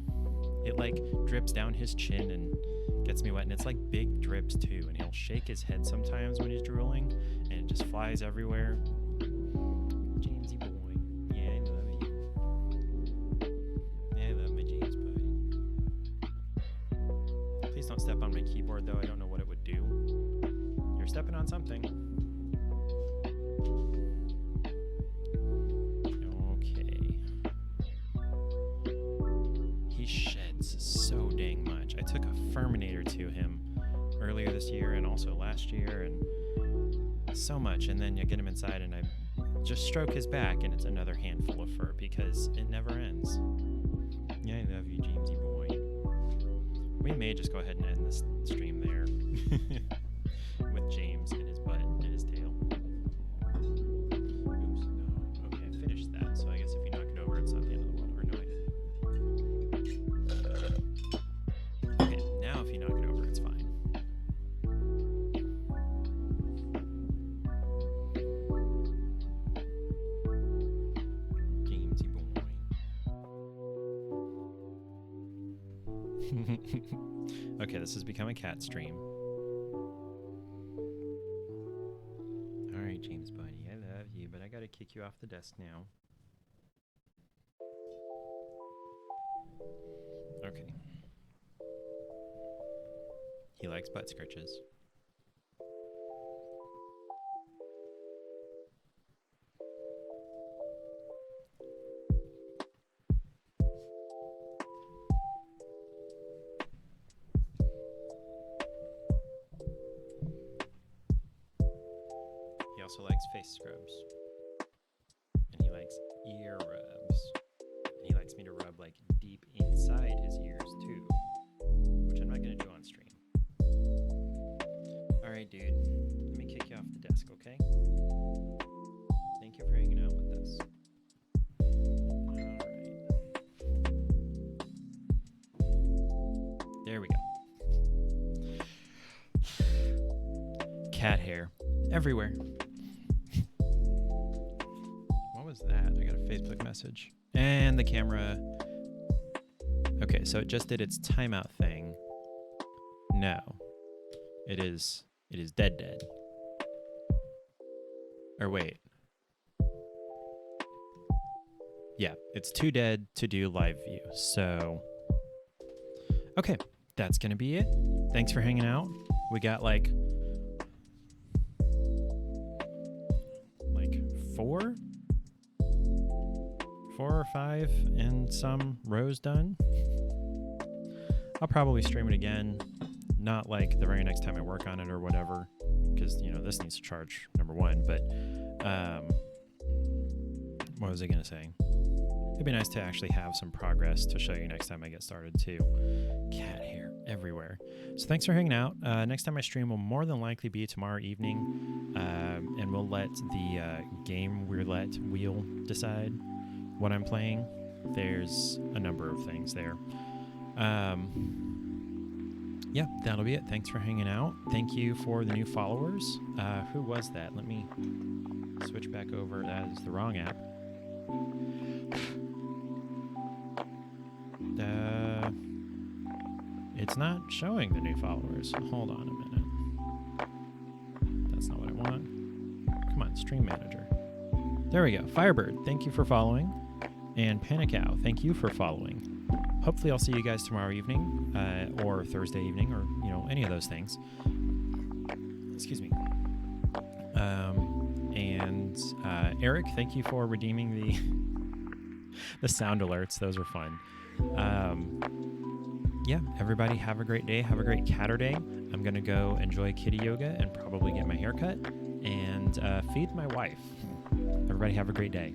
S1: It like drips down his chin and gets me wet, and it's like big drips too. And he'll shake his head sometimes when he's drooling, and it just flies everywhere. Jamesy boy, yeah, I love you. Yeah, I love my James buddy. Please don't step on my keyboard, though. I don't know what it would do. You're stepping on something. Okay. He sheds so dang much. I took a Furminator to him earlier this year and also last year, and so much. And then you get him inside and I just stroke his back and it's another handful of fur because it never ends. Yeah, I love you, Jamesy boy. We may just go ahead and end this stream there with James and his butt and his tail. Oops, no. Okay, I finished that, so I guess if you knock it over, it's not the end of the world. Or no, I didn't. Okay, now if you knock it over, it's fine. Jamesy boy. Okay, this has become a cat stream. Alright, James Bunny, I love you, but I gotta kick you off the desk now. Okay. He likes butt scratches. He also likes face scrubs. And he likes ear rubs. And he likes me to rub like deep inside his ears too. Which I'm not gonna do on stream. Alright, dude. Let me kick you off the desk, okay? Thank you for hanging out with us. Alright. There we go. Cat hair everywhere. What was that? I got a Facebook message. And the camera. Okay, so it just did its timeout thing. No. It is dead. Or wait. Yeah, it's too dead to do live view. So, okay, that's gonna be it. Thanks for hanging out. We got like 4 or 5 and some rows done. I'll probably stream it again. Not like the very next time I work on it or whatever, because, you know, this needs to charge, number one, but what was I going to say? It'd be nice to actually have some progress to show you next time I get started too. Cat hair everywhere. So thanks for hanging out. Next time I stream will more than likely be tomorrow evening, and we'll let the game roulette wheel decide what I'm playing. There's a number of things there. Yeah, that'll be it. Thanks for hanging out. Thank you for the new followers. Who was that? Let me switch back over. That is the wrong app. It's not showing the new followers. Hold on a minute. That's not what I want. Come on, Stream Manager. There we go. Firebird, thank you for following. And Panicow, thank you for following. Hopefully I'll see you guys tomorrow evening, or Thursday evening, or, you know, any of those things. Excuse me. And Eric, thank you for redeeming the sound alerts. Those are fun. Yeah, everybody have a great day. Have a great Catterday. I'm going to go enjoy kitty yoga and probably get my hair cut and feed my wife. Everybody have a great day.